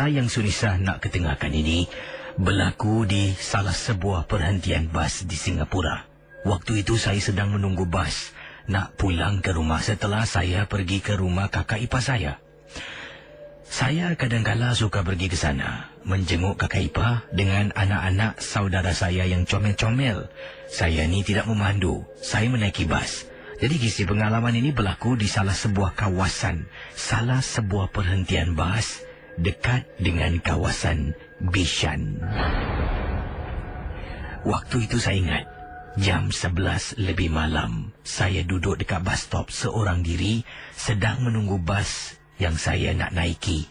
Kisah yang Sunisa nak ketengahkan ini berlaku di salah sebuah perhentian bas di Singapura. Waktu itu saya sedang menunggu bas nak pulang ke rumah setelah saya pergi ke rumah kakak ipar saya. Saya kadang-kala suka pergi ke sana, menjenguk kakak ipar dengan anak-anak saudara saya yang comel-comel. Saya ni tidak memandu, saya menaiki bas. Jadi kisah pengalaman ini berlaku di salah sebuah kawasan, salah sebuah perhentian bas dekat dengan kawasan Bishan. Waktu itu saya ingat, jam 11 lebih malam, saya duduk dekat bus stop seorang diri sedang menunggu bas yang saya nak naiki.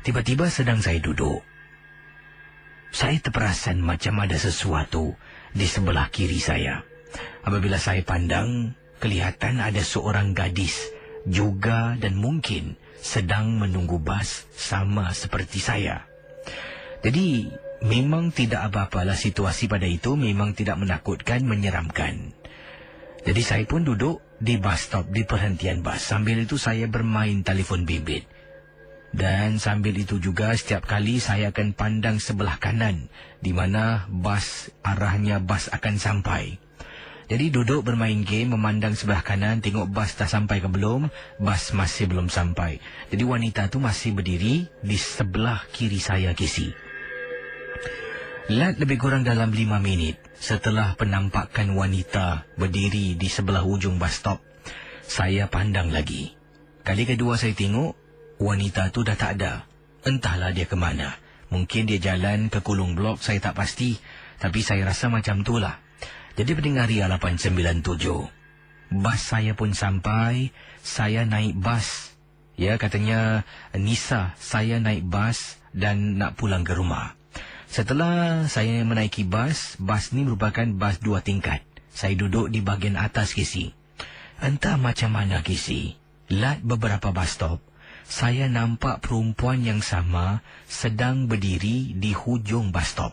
Tiba-tiba sedang saya duduk, saya terperasan macam ada sesuatu di sebelah kiri saya. Apabila saya pandang, kelihatan ada seorang gadis juga dan mungkin sedang menunggu bas sama seperti saya. Jadi memang tidak apa-apalah situasi pada itu, memang tidak menakutkan, menyeramkan. Jadi saya pun duduk di bus stop di perhentian bas. Sambil itu saya bermain telefon bimbit. Dan sambil itu juga setiap kali saya akan pandang sebelah kanan di mana arahnya bas akan sampai. Jadi duduk bermain game, memandang sebelah kanan, tengok bas dah sampai ke belum, bas masih belum sampai. Jadi wanita tu masih berdiri di sebelah kiri saya, Casey. Lat lebih kurang dalam 5 minit setelah penampakan wanita berdiri di sebelah hujung bus stop, saya pandang lagi. Kali kedua saya tengok, wanita tu dah tak ada. Entahlah dia ke mana. Mungkin dia jalan ke Kulung Blok, saya tak pasti. Tapi saya rasa macam tu lah. Jadi pendengar Ria 897, bas saya pun sampai, saya naik bas. Ya, katanya Nisa, saya naik bas dan nak pulang ke rumah. Setelah saya menaiki bas ni merupakan bas 2 tingkat. Saya duduk di bahagian atas, Casey. Entah macam mana, Casey, lat beberapa bus stop, saya nampak perempuan yang sama sedang berdiri di hujung bus stop.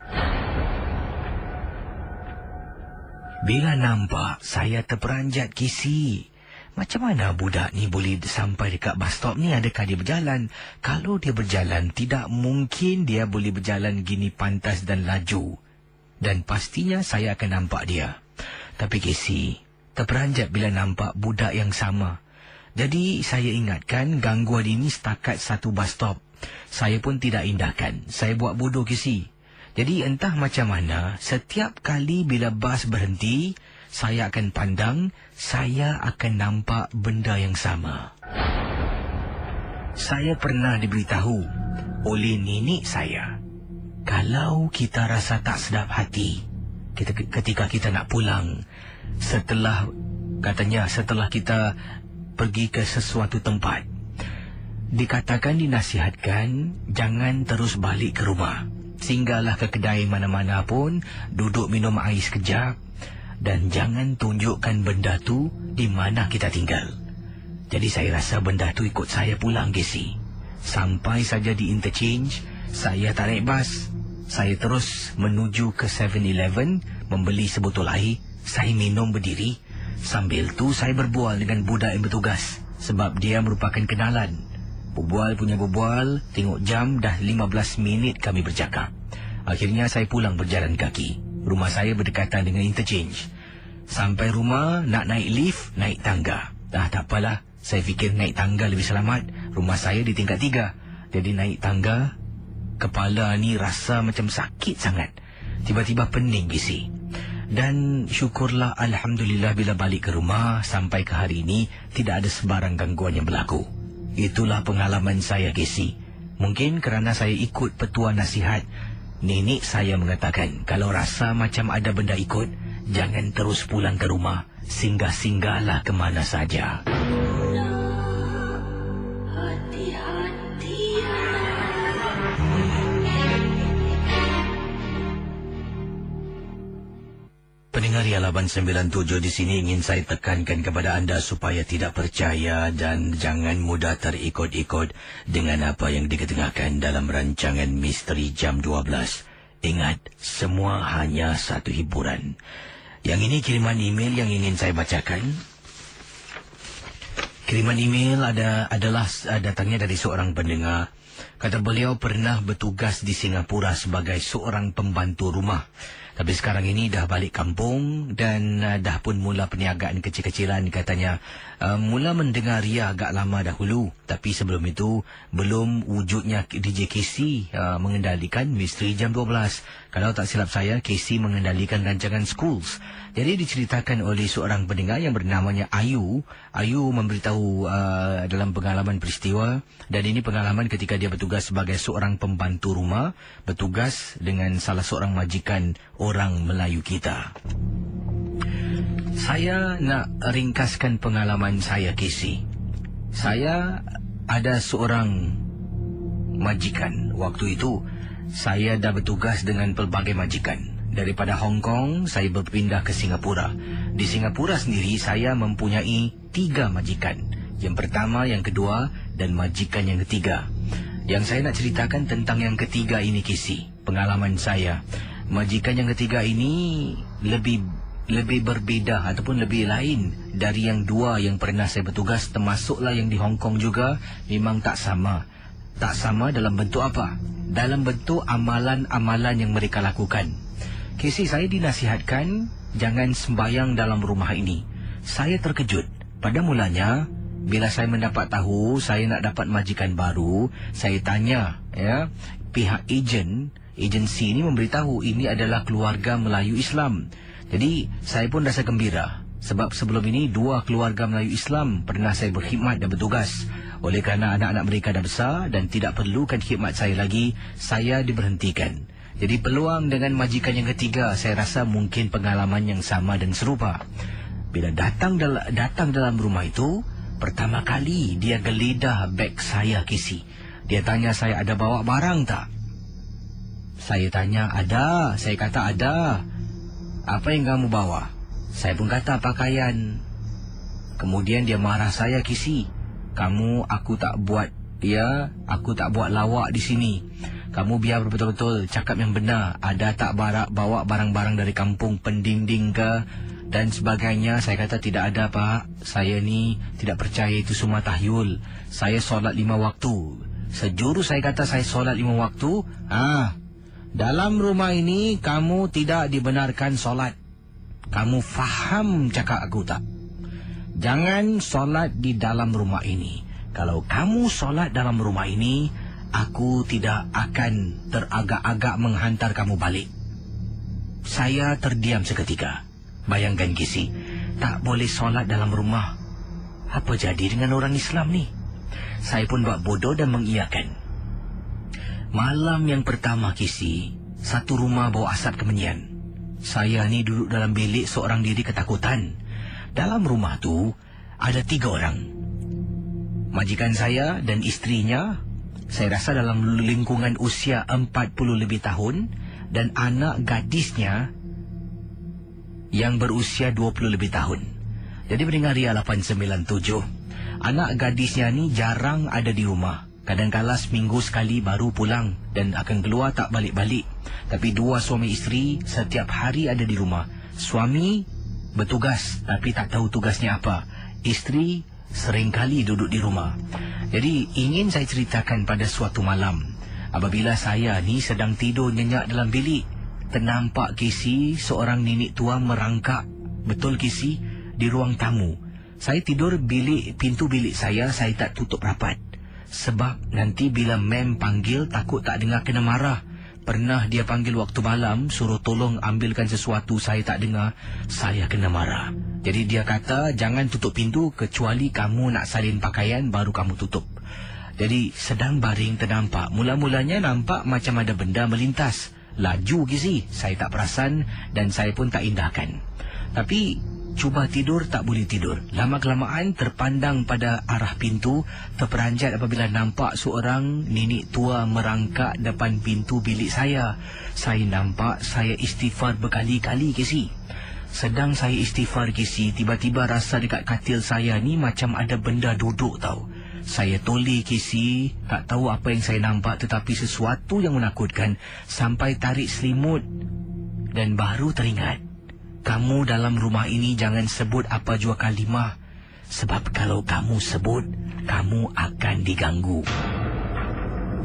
Bila nampak, saya terperanjat, Casey. Macam mana budak ni boleh sampai dekat bus stop ni? Adakah dia berjalan? Kalau dia berjalan, tidak mungkin dia boleh berjalan gini pantas dan laju. Dan pastinya saya akan nampak dia. Tapi Casey, terperanjat bila nampak budak yang sama. Jadi saya ingatkan gangguan ini setakat satu bus stop. Saya pun tidak indahkan. Saya buat bodoh, Casey. Jadi entah macam mana, setiap kali bila bas berhenti, saya akan pandang, saya akan nampak benda yang sama. Saya pernah diberitahu oleh nenek saya, kalau kita rasa tak sedap hati, ketika kita nak pulang, setelah kita pergi ke sesuatu tempat, dikatakan, dinasihatkan, jangan terus balik ke rumah. Singgahlah ke kedai mana-mana pun, duduk minum air sekejap, dan jangan tunjukkan benda tu di mana kita tinggal. Jadi saya rasa benda tu ikut saya pulang, Casey. Sampai saja di interchange, saya tak naik bas. Saya terus menuju ke 7-Eleven, membeli sebotol air. Saya minum berdiri. Sambil tu saya berbual dengan budak yang bertugas, sebab dia merupakan kenalan. Berbual, tengok jam dah 15 minit kami bercakap. Akhirnya saya pulang berjalan kaki. Rumah saya berdekatan dengan interchange. Sampai rumah, nak naik lift, naik tangga. Tak apalah, saya fikir naik tangga lebih selamat. Rumah saya di tingkat 3. Jadi naik tangga, kepala ni rasa macam sakit sangat. Tiba-tiba pening, Casey. Dan syukurlah, alhamdulillah, bila balik ke rumah, sampai ke hari ini, tidak ada sebarang gangguan yang berlaku. Itulah pengalaman saya, Casey. Mungkin kerana saya ikut petua nasihat nenek saya mengatakan, kalau rasa macam ada benda ikut, jangan terus pulang ke rumah, singgah-singgahlah ke mana saja. Pendengar Ria 897, di sini ingin saya tekankan kepada anda supaya tidak percaya dan jangan mudah terikut-ikut dengan apa yang diketengahkan dalam rancangan Misteri Jam 12. Ingat, semua hanya satu hiburan. Yang ini kiriman email yang ingin saya bacakan. Kiriman email adalah datangnya dari seorang pendengar Kata beliau pernah bertugas di Singapura sebagai seorang pembantu rumah. Tapi sekarang ini dah balik kampung dan dah pun mula perniagaan kecil-kecilan katanya. Mula mendengar Ria agak lama dahulu. Tapi sebelum itu, belum wujudnya DJ Casey mengendalikan Misteri Jam 12. Kalau tak silap saya, Casey mengendalikan rancangan Schools. Jadi diceritakan oleh seorang pendengar yang bernamanya Ayu. Ayu memberitahu dalam pengalaman peristiwa. Dan ini pengalaman ketika dia bertugas sebagai seorang pembantu rumah. Bertugas dengan salah seorang majikan orang Melayu kita. Saya nak ringkaskan pengalaman saya, Casey. Saya ada seorang majikan. Waktu itu, saya dah bertugas dengan pelbagai majikan. Daripada Hong Kong, saya berpindah ke Singapura. Di Singapura sendiri, saya mempunyai 3 majikan. Yang pertama, yang kedua, dan majikan yang ketiga. Yang saya nak ceritakan tentang yang ketiga ini, Casey. Pengalaman saya. Majikan yang ketiga ini lebih berbeza ataupun lebih lain dari yang 2 yang pernah saya bertugas, termasuklah yang di Hong Kong juga. Memang tak sama. Tak sama dalam bentuk apa? Dalam bentuk amalan-amalan yang mereka lakukan. Casey, saya dinasihatkan jangan sembahyang dalam rumah ini. Saya terkejut. Pada mulanya, bila saya mendapat tahu saya nak dapat majikan baru, saya tanya, pihak agensi ini memberitahu ini adalah keluarga Melayu Islam. Jadi, saya pun rasa gembira. Sebab sebelum ini 2 keluarga Melayu Islam pernah saya berkhidmat dan bertugas. Oleh kerana anak-anak mereka dah besar dan tidak perlukan khidmat saya lagi, saya diberhentikan. Jadi peluang dengan majikan yang ketiga, saya rasa mungkin pengalaman yang sama dan serupa. Bila datang dalam rumah itu, pertama kali dia geledah beg saya, Casey. Dia tanya saya ada bawa barang tak? Saya tanya, ada. Saya kata ada. Apa yang kamu bawa? Saya pun kata pakaian. Kemudian dia marah saya, Casey. Aku tak buat lawak di sini. Kamu biar betul-betul cakap yang benar. Ada tak bawa barang-barang dari kampung pendinding ke dan sebagainya? Saya kata tidak ada, Pak. Saya ni tidak percaya itu semua tahyul. Saya solat 5 waktu. Sejuru saya kata saya solat 5 waktu. Dalam rumah ini kamu tidak dibenarkan solat. Kamu faham cakap aku tak? Jangan solat di dalam rumah ini. Kalau kamu solat dalam rumah ini, aku tidak akan teragak-agak menghantar kamu balik. Saya terdiam seketika. Bayangkan, Casey, tak boleh solat dalam rumah. Apa jadi dengan orang Islam ni? Saya pun buat bodoh dan mengiyakan. Malam yang pertama, Casey, satu rumah bau asap kemenyan. Saya ni duduk dalam bilik seorang diri ketakutan. Dalam rumah tu ada 3 orang. Majikan saya dan isterinya, saya rasa dalam lingkungan usia 40 lebih tahun, dan anak gadisnya yang berusia 20 lebih tahun. Jadi pendengar Ria 897, anak gadisnya ni jarang ada di rumah. Kadang-kala seminggu sekali baru pulang dan akan keluar tak balik-balik. Tapi 2 suami isteri setiap hari ada di rumah. Suami bertugas tapi tak tahu tugasnya apa. Isteri seringkali duduk di rumah. Jadi ingin saya ceritakan pada suatu malam, apabila saya ni sedang tidur nyenyak dalam bilik, ternampak, Casey, seorang nenek tua merangkak. Betul, Casey, di ruang tamu. Saya tidur pintu bilik saya tak tutup rapat. Sebab nanti bila mem panggil, takut tak dengar kena marah. Pernah dia panggil waktu malam, suruh tolong ambilkan sesuatu, saya tak dengar, saya kena marah. Jadi dia kata, jangan tutup pintu kecuali kamu nak salin pakaian, baru kamu tutup. Jadi sedang baring ternampak. Mula-mulanya nampak macam ada benda melintas. Laju, Casey. Saya tak perasan dan saya pun tak indahkan. Tapi cuba tidur tak boleh tidur. Lama-kelamaan terpandang pada arah pintu, terperanjat apabila nampak seorang nenek tua merangkak depan pintu bilik saya. Saya nampak, saya istighfar berkali-kali, Casey. Sedang saya istighfar, Casey, tiba-tiba rasa dekat katil saya ni macam ada benda duduk tau. Saya toleh, Casey, tak tahu apa yang saya nampak, tetapi sesuatu yang menakutkan. Sampai tarik selimut dan baru teringat, kamu dalam rumah ini jangan sebut apa jua kalimah. Sebab kalau kamu sebut, kamu akan diganggu.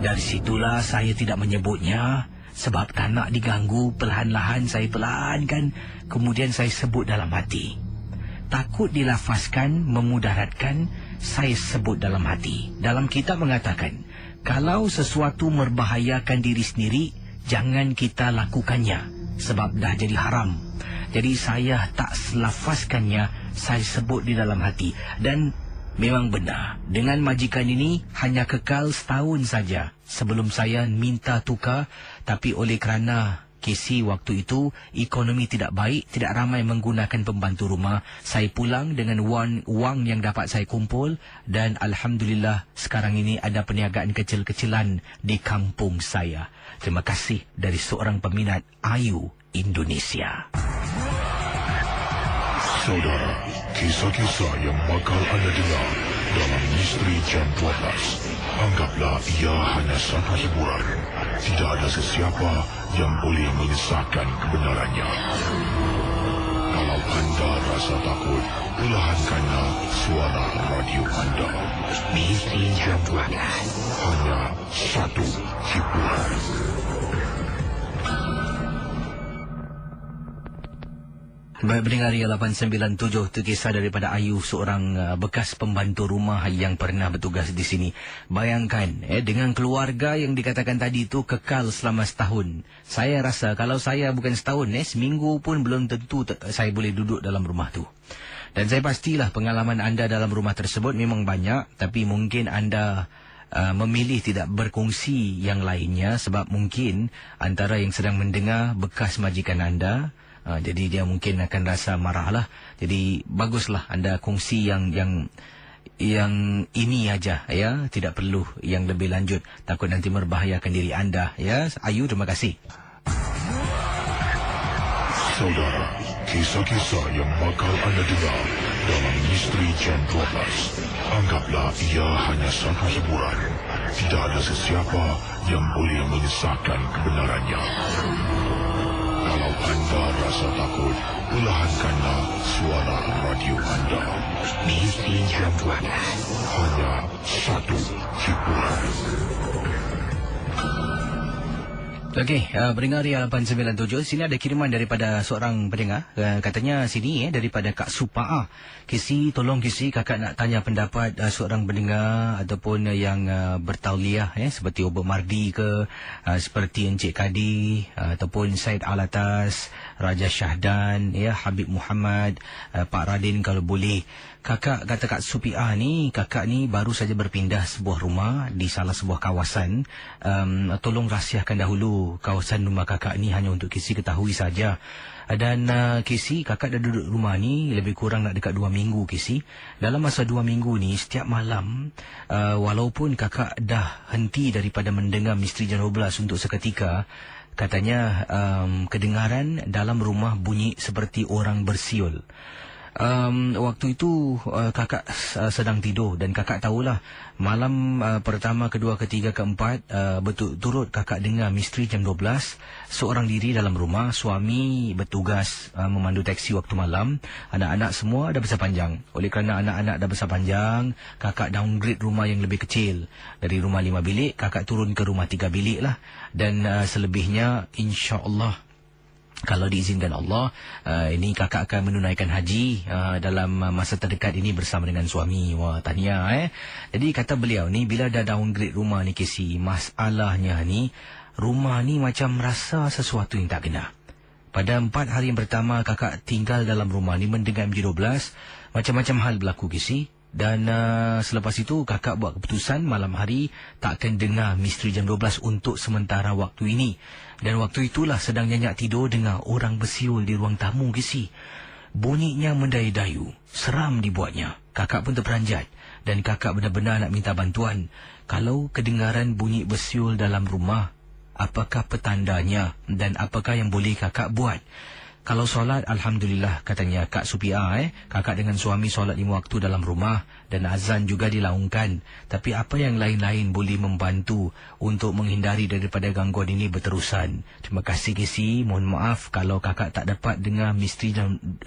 Dari situlah saya tidak menyebutnya sebab tak nak diganggu. Perlahan-lahan saya pelankan, kemudian saya sebut dalam hati. Takut dilafazkan memudaratkan, saya sebut dalam hati. Dalam kitab mengatakan, kalau sesuatu membahayakan diri sendiri, jangan kita lakukannya sebab dah jadi haram. Jadi saya tak lafazkannya, saya sebut di dalam hati. Dan memang benar, dengan majikan ini hanya kekal setahun saja sebelum saya minta tukar. Tapi oleh kerana Casey waktu itu ekonomi tidak baik, tidak ramai menggunakan pembantu rumah, saya pulang dengan wang yang dapat saya kumpul. Dan Alhamdulillah sekarang ini ada perniagaan kecil-kecilan di kampung saya. Terima kasih dari seorang peminat Ayu Indonesia. Saudara, kisah-kisah yang bakal anda dengar dalam Misteri Jam 12, anggaplah ia hanya satu hiburan. Tidak ada sesiapa yang boleh menyesatkan kebenarannya. Kalau anda rasa takut, perlahankanlah suara radio anda. Misteri Jam 12, hanya satu hiburan. Baik, pendengar 897, itu kisah daripada Ayu, seorang bekas pembantu rumah yang pernah bertugas di sini. Bayangkan, dengan keluarga yang dikatakan tadi itu kekal selama setahun. Saya rasa kalau saya bukan setahun, seminggu pun belum tentu saya boleh duduk dalam rumah tu. Dan saya pastilah pengalaman anda dalam rumah tersebut memang banyak, tapi mungkin anda memilih tidak berkongsi yang lainnya sebab mungkin antara yang sedang mendengar bekas majikan anda. Jadi dia mungkin akan rasa marahlah. Jadi baguslah anda kongsi yang ini aja, ya. Tidak perlu yang lebih lanjut, takut nanti membahayakan diri anda, ya. Ayu, terima kasih. Saudara, kisah-kisah yang bakal anda dengar dalam Misteri Jam 12, anggaplah ia hanya satu hiburan. Tidak ada sesiapa yang boleh menyesatkan kebenarannya. Kalau anda rasa takut, perlahankanlah suara radio anda. Misteri Jam 12, hanya satu hiburan. Okey, pendengar 897, sini ada kiriman daripada seorang pendengar. Katanya sini daripada Kak Supaa. Kisi, tolong Kisi, kakak nak tanya pendapat seorang pendengar ataupun yang bertauliah, seperti Obor Mardi ke, seperti Encik Kadi, ataupun Said Alatas, Raja Syahdan, Habib Muhammad, Pak Radin kalau boleh. Kakak kata Kak Supia ni, kakak ni baru saja berpindah sebuah rumah di salah sebuah kawasan. Tolong rahsiakan dahulu kawasan rumah kakak ni, hanya untuk Kisi ketahui saja. Dan Kisi, kakak dah duduk rumah ni lebih kurang nak dekat 2 minggu Kisi. Dalam masa 2 minggu ni, setiap malam, walaupun kakak dah henti daripada mendengar Misteri Jam 12 untuk seketika, katanya kedengaran dalam rumah bunyi seperti orang bersiul. Waktu itu kakak sedang tidur dan kakak tahulah malam pertama, kedua, ketiga, keempat berturut-turut kakak dengar Misteri Jam 12 seorang diri dalam rumah. Suami bertugas memandu teksi waktu malam. Anak-anak semua dah besar panjang. Oleh kerana anak-anak dah besar panjang, kakak downgrade rumah yang lebih kecil. Dari rumah 5 bilik, kakak turun ke rumah 3 bilik lah. Dan selebihnya insya-Allah, kalau diizinkan Allah, ini kakak akan menunaikan haji dalam masa terdekat ini bersama dengan suami. Wah, tahniah. Jadi kata beliau ni, bila dah downgrade rumah ni Kisi, masalahnya ni, rumah ni macam rasa sesuatu yang tak kena. Pada 4 hari yang pertama kakak tinggal dalam rumah ni mendengar MJ12, macam-macam hal berlaku Kisi. Dan selepas itu kakak buat keputusan malam hari tak akan dengar Misteri Jam 12 untuk sementara waktu ini. Dan waktu itulah sedang nyenyak tidur, dengar orang bersiul di ruang tamu Kisi. Bunyinya mendayu-dayu, seram dibuatnya. Kakak pun terperanjat dan kakak benar-benar nak minta bantuan. Kalau kedengaran bunyi bersiul dalam rumah, apakah petandanya dan apakah yang boleh kakak buat? Kalau solat, Alhamdulillah katanya Kak Supia, kakak dengan suami solat 5 waktu dalam rumah dan azan juga dilaungkan. Tapi apa yang lain-lain boleh membantu untuk menghindari daripada gangguan ini berterusan? Terima kasih Casey, mohon maaf kalau kakak tak dapat dengar misteri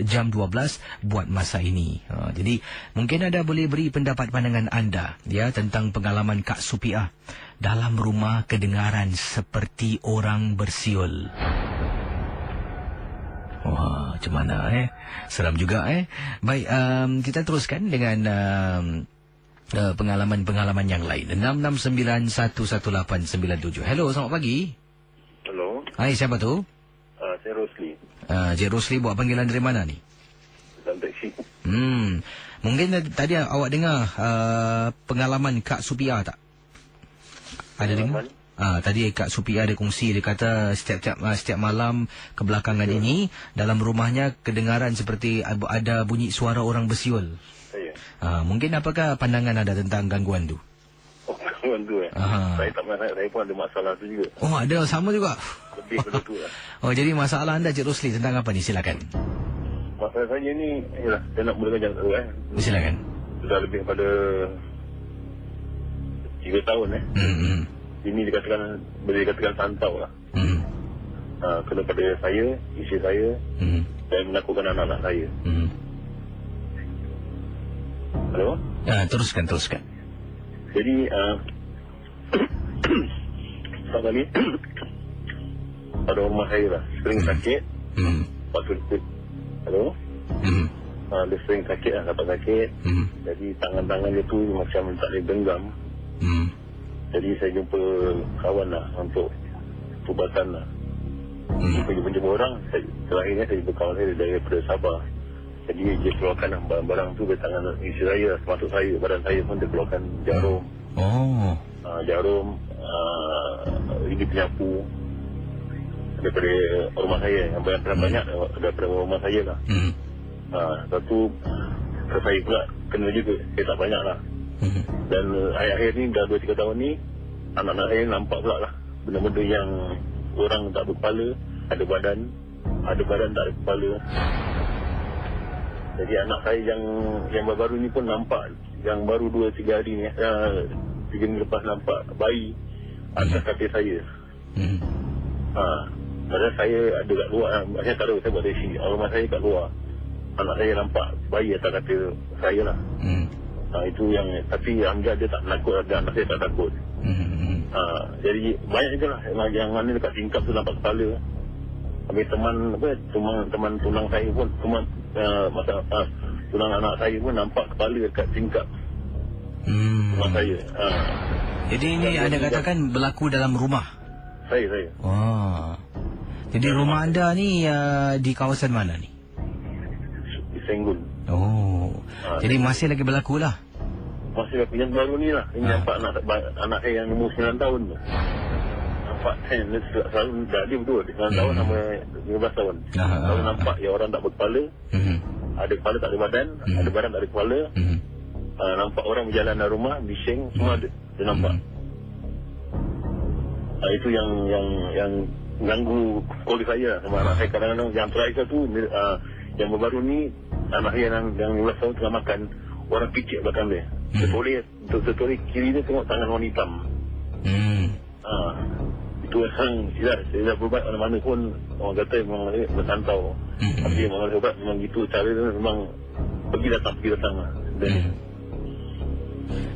jam 12 buat masa ini. Jadi mungkin anda boleh beri pendapat pandangan anda ya tentang pengalaman Kak Supia. Dalam rumah kedengaran seperti orang bersiul. Wah, macam mana Seram juga Baik, kita teruskan dengan pengalaman-pengalaman yang lain. 669-11897. Hello, selamat pagi. Hello. Hai, siapa tu? Saya Rosli. Cik Rosli buat panggilan dari mana ni? Dalam taksi. Mungkin tadi awak dengar pengalaman Kak Supia tak? Ada dengar? Tadi Kak Supia ada kongsi, dia kata setiap malam kebelakangan ini dalam rumahnya kedengaran seperti ada bunyi suara orang bersiul. Saya. Mungkin apakah pandangan anda tentang gangguan tu? Oh, gangguan tu Saya tak pernah, saya pun ada masalah tu juga. Oh, ada sama juga. Lebih pada tu lah. Oh, jadi masalah anda Cik Rosli tentang apa ni? Silakan. Masalah saya ni, yalah, saya nak mulakan jangan tahu Silakan. Sudah lebih pada 3 tahun Ini boleh dikatakan santau lah. Kena pada saya, isteri saya, dan menakutkan anak-anak saya. Hello? Teruskan. Jadi satu kali pada rumah saya lah, sering sakit. Waktu itu, hello? Dia sering sakit lah, dapat sakit. Jadi tangan-tangan dia tu macam tak boleh genggam. Jadi saya jumpa kawan lah untuk ubatan lah. Jumpa orang, terakhirnya saya jumpa kawan saya daripada Sabah. Jadi dia keluarkan barang-barang tu dari tangan isteri saya, termasuk saya, badan saya pun dia keluarkan jarum. Jarum, ini penyapu daripada rumah saya, yang banyak daripada rumah saya lah. Lepas tu saya pula kena juga, saya tak banyak lah. Dan akhir-akhir ni dah 2-3 tahun ni anak-anak saya nampak pula lah benda-benda yang orang tak berkepala, ada badan tak ada kepala. Jadi anak saya yang baru ni pun nampak, yang baru 2-3 hari ni 3 minggu lepas nampak bayi atas kaki saya. Padahal saya ada kat luar, saya tak tahu, saya buat dari rumah saya kat luar. Anak saya nampak bayi atas kaki saya lah. Itu yang, tapi Alhamdulillah dia tak takut, anak saya tak takut. Jadi banyak je lah yang mana dekat tingkap tu nampak kepala. Habis teman tunang saya pun, tunang anak saya pun nampak kepala dekat tingkap rumah saya. Jadi ini anda katakan berlaku dalam rumah? Saya. Jadi rumah anda ni di kawasan mana ni? Di Senggul. Jadi masih lagi berlaku lah? Masih lagi, yang baru ni lah. Ini nampak anak saya yang umur 9 tahun tu. Nampak dia selalu dia betul 9 tahun sampai 15 tahun. Kalau nampak ya orang tak berkepala, ada kepala tak ada badan, ada badan tak ada kepala. Nampak orang berjalan dari rumah, bising, semua ada. Dia nampak. Itu yang ganggu keluarga saya sama anak saya. Kadang-kadang yang terakhir tu, yang baru ni, anak saya yang 15 tahun tengah makan, orang picit belakang dia. Tertoleh kiri dia tengok tangan warna hitam. Itu yang saya dah berubat mana-mana pun, orang kata memang bersantau. Tapi memang berubat memang gitu, cara dia memang pergi datang lah.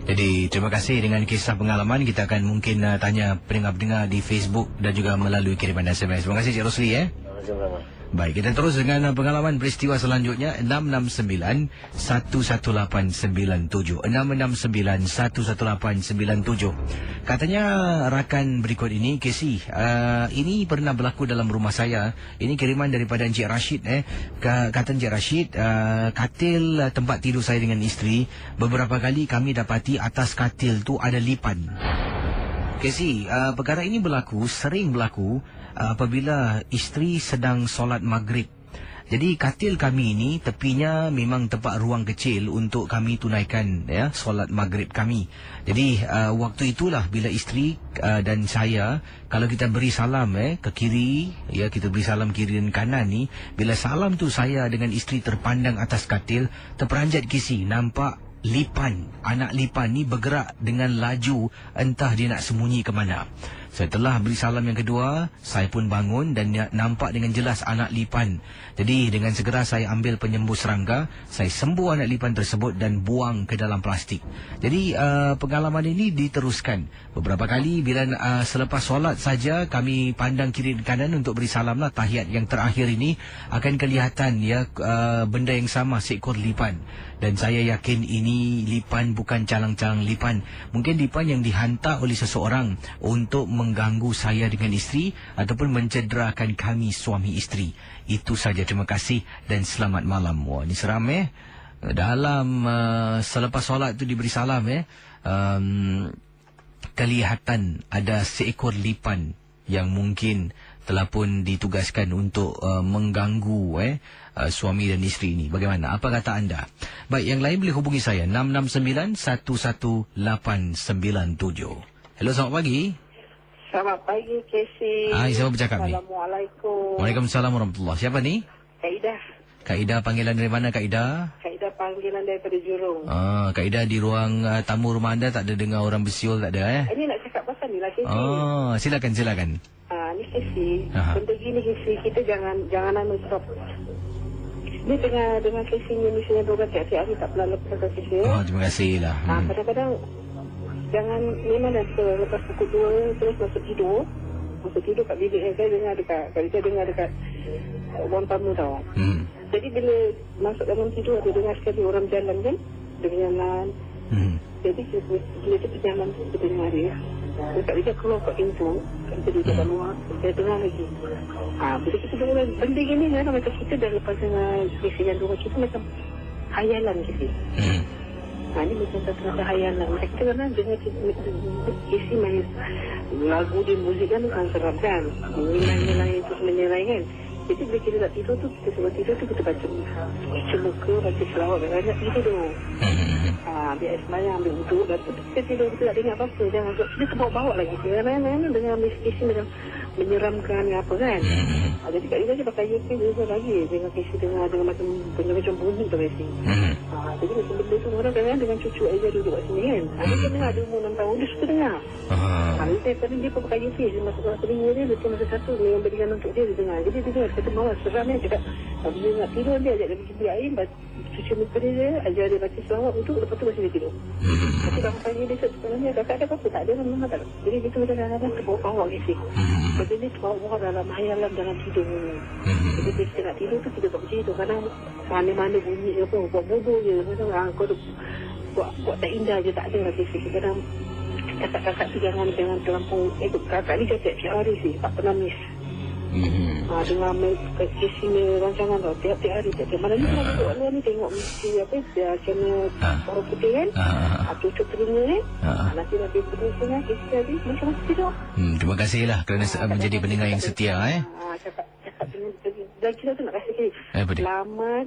Jadi terima kasih dengan kisah pengalaman. Kita akan mungkin tanya pendengar-pendengar di Facebook dan juga melalui kiriman SMS. Terima kasih Cik Rosli. Sama-sama. Baik, kita terus dengan pengalaman peristiwa selanjutnya. 669-11897 669-11897. Katanya rakan berikut ini, Casey, ini pernah berlaku dalam rumah saya. Ini kiriman daripada Encik Rashid. Kata Encik Rashid, katil tempat tidur saya dengan isteri, beberapa kali kami dapati atas katil tu ada lipan. Casey, perkara ini sering berlaku apabila isteri sedang solat maghrib Jadi katil kami ini tepinya memang tempat ruang kecil untuk kami tunaikan ya solat maghrib kami. Jadi waktu itulah bila isteri dan saya, kalau kita beri salam ke kiri, ya kita beri salam kiri dan kanan ni, bila salam tu saya dengan isteri terpandang atas katil, terperanjat kisi, nampak lipan, anak lipan ni bergerak dengan laju, entah dia nak sembunyi ke mana. Setelah beri salam yang kedua, saya pun bangun dan nampak dengan jelas anak lipan. Jadi dengan segera saya ambil penyembus serangga, saya sembuh anak lipan tersebut dan buang ke dalam plastik. Jadi pengalaman ini diteruskan beberapa kali bila selepas solat saja kami pandang kiri dan kanan untuk beri salam lah. Tahiyat yang terakhir ini akan kelihatan ya benda yang sama, seekor lipan. Dan saya yakin ini lipan bukan calang-calang lipan. Mungkin lipan yang dihantar oleh seseorang untuk mengganggu saya dengan isteri ataupun mencederakan kami suami isteri. Itu saja, terima kasih dan selamat malam. Wah, ini seram dalam selepas solat tu diberi salam kelihatan ada seekor lipan yang mungkin telah pun ditugaskan untuk mengganggu suami dan isteri ini. Bagaimana? Apa kata anda? Baik, yang lain boleh hubungi saya 669-11897. Hello, selamat pagi. Selamat pagi, Casey. Hai, siapa bercakap ni? Assalamualaikum. Waalaikumsalam warahmatullahi. Siapa ni? Kak Ida. Kak Ida, panggilan dari mana Kak Ida? Kak Ida panggilan daripada Jurong. Kak Ida di ruang tamu rumah anda tak ada dengar orang bersiul, tak ada Ini nak cakap pasal ni lah, Casey. Silakan. Ni Casey. Benda gini, Casey, kita jangan stop. Ni dengan Casey ni misalnya berubat tiap-tiap hari tak pernah lepas Casey. Terima kasih lah. Kadang-kadang jangan memang lepas pukul 2 terus masuk tidur kat bilik saya dengar dekat ruang tamu tau. Jadi bila masuk dalam tidur ada dengar sekali orang jalan kan, berjalan. Jadi bila dia berjalan tu kita dengar dia. Dekat dia keluar kat pintu, kita duduk kat luar, saya dengar lagi. Bila kita dengar benda gini kan, macam kita dah lepas dengan kesian rumah kita macam hayalan kita. Ini macam terasa hayalan. Kita kadang dengar isi main lagu di muzik kan bukan seram kan. Menilai terus menilai kan. Jadi bila kita tak tidur tu, kita sebab tidur tu kita baca muka, baca selawat banyak gitu tu. Biar semayang, ambil uduk, dan tu kita tidur, kita tak dengar apa-apa. Jangan kita terbawa-bawa lagi. Kadang-kadang dengan kisi macam menyeramkan apa kan. Jadi kat dia pakai earpiece juga lagi. Dengan kisi dengan macam bunyi tu kisi. Jadi macam benda tu orang kadang-kadang dengan cucu Aizah duduk kat sini kan. Dia dengar, dia umur 6 tahun, dia suka dengar. Dia pun pakai earpiece, dia masuk ke telinga dia, dia masa satu, dia yang berikan untuk dia dengar. Jadi dia dengar, kata bawa seram dia cakap, bila nak tidur dia ajak dia pergi beli air, cuci muka dia, ajar dia baca selawat untuk, lepas tu masih dia tidur. Tapi kalau tanya dia sebenarnya, kakak ada apa-apa? Tak ada, memang tak ada. Jadi dia tu kadang-kadang terbawa-bawa kisi. Jadi dia terbawa-bawa dalam hayalan dalam tidur. Jadi bila kita nak tidur tu, kita tak macam itu. Kadang mana-mana bunyi apa, buat bodoh je. Kadang kau buat tak indah je, tak ada lah kisi. Kadang kakak-kakak tu jangan terlampau. Kakak ni tiap hari sih, tak pernah miss. Dengan kisi rancangan tau, tiap-tiap hari. Mana ni kalau duduk luar ni tengok mesti apa, dia channel orang putih kan, tutup telinga kan, nanti berdua setengah kisi tadi, macam tidur. Terima kasihlah kerana menjadi pendengar yang setia. Cakap dan kita tu nak kasih selamat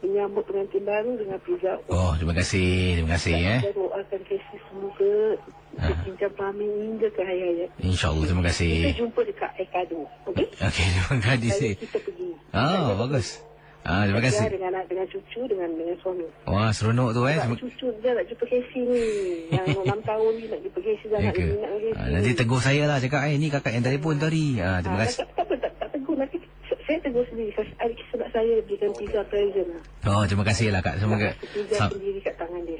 menyambut pengantin baru dengan pizza. Terima kasih. Saya doakan Casey semoga bercinta paming hingga ke hayat. InsyaAllah, terima kasih. Kita jumpa dekat Ekado. Okey, terima kasih. Kita pergi. Bagus. Terima kasih. Dengan cucu, dengan suami. Wah, seronok tu Cucu dia nak jumpa Casey ni. Yang 6 tahun ni nak jumpa Casey dah nak Casey. Nanti tegur saya lah, cakap ni kakak yang telefon tadi. Terima kasih. Tak tegur, nanti saya tegur sendiri. Sebab saya berikan pizza present. Terima kasih lah Kak. Semoga pizza sendiri kat tangan dia.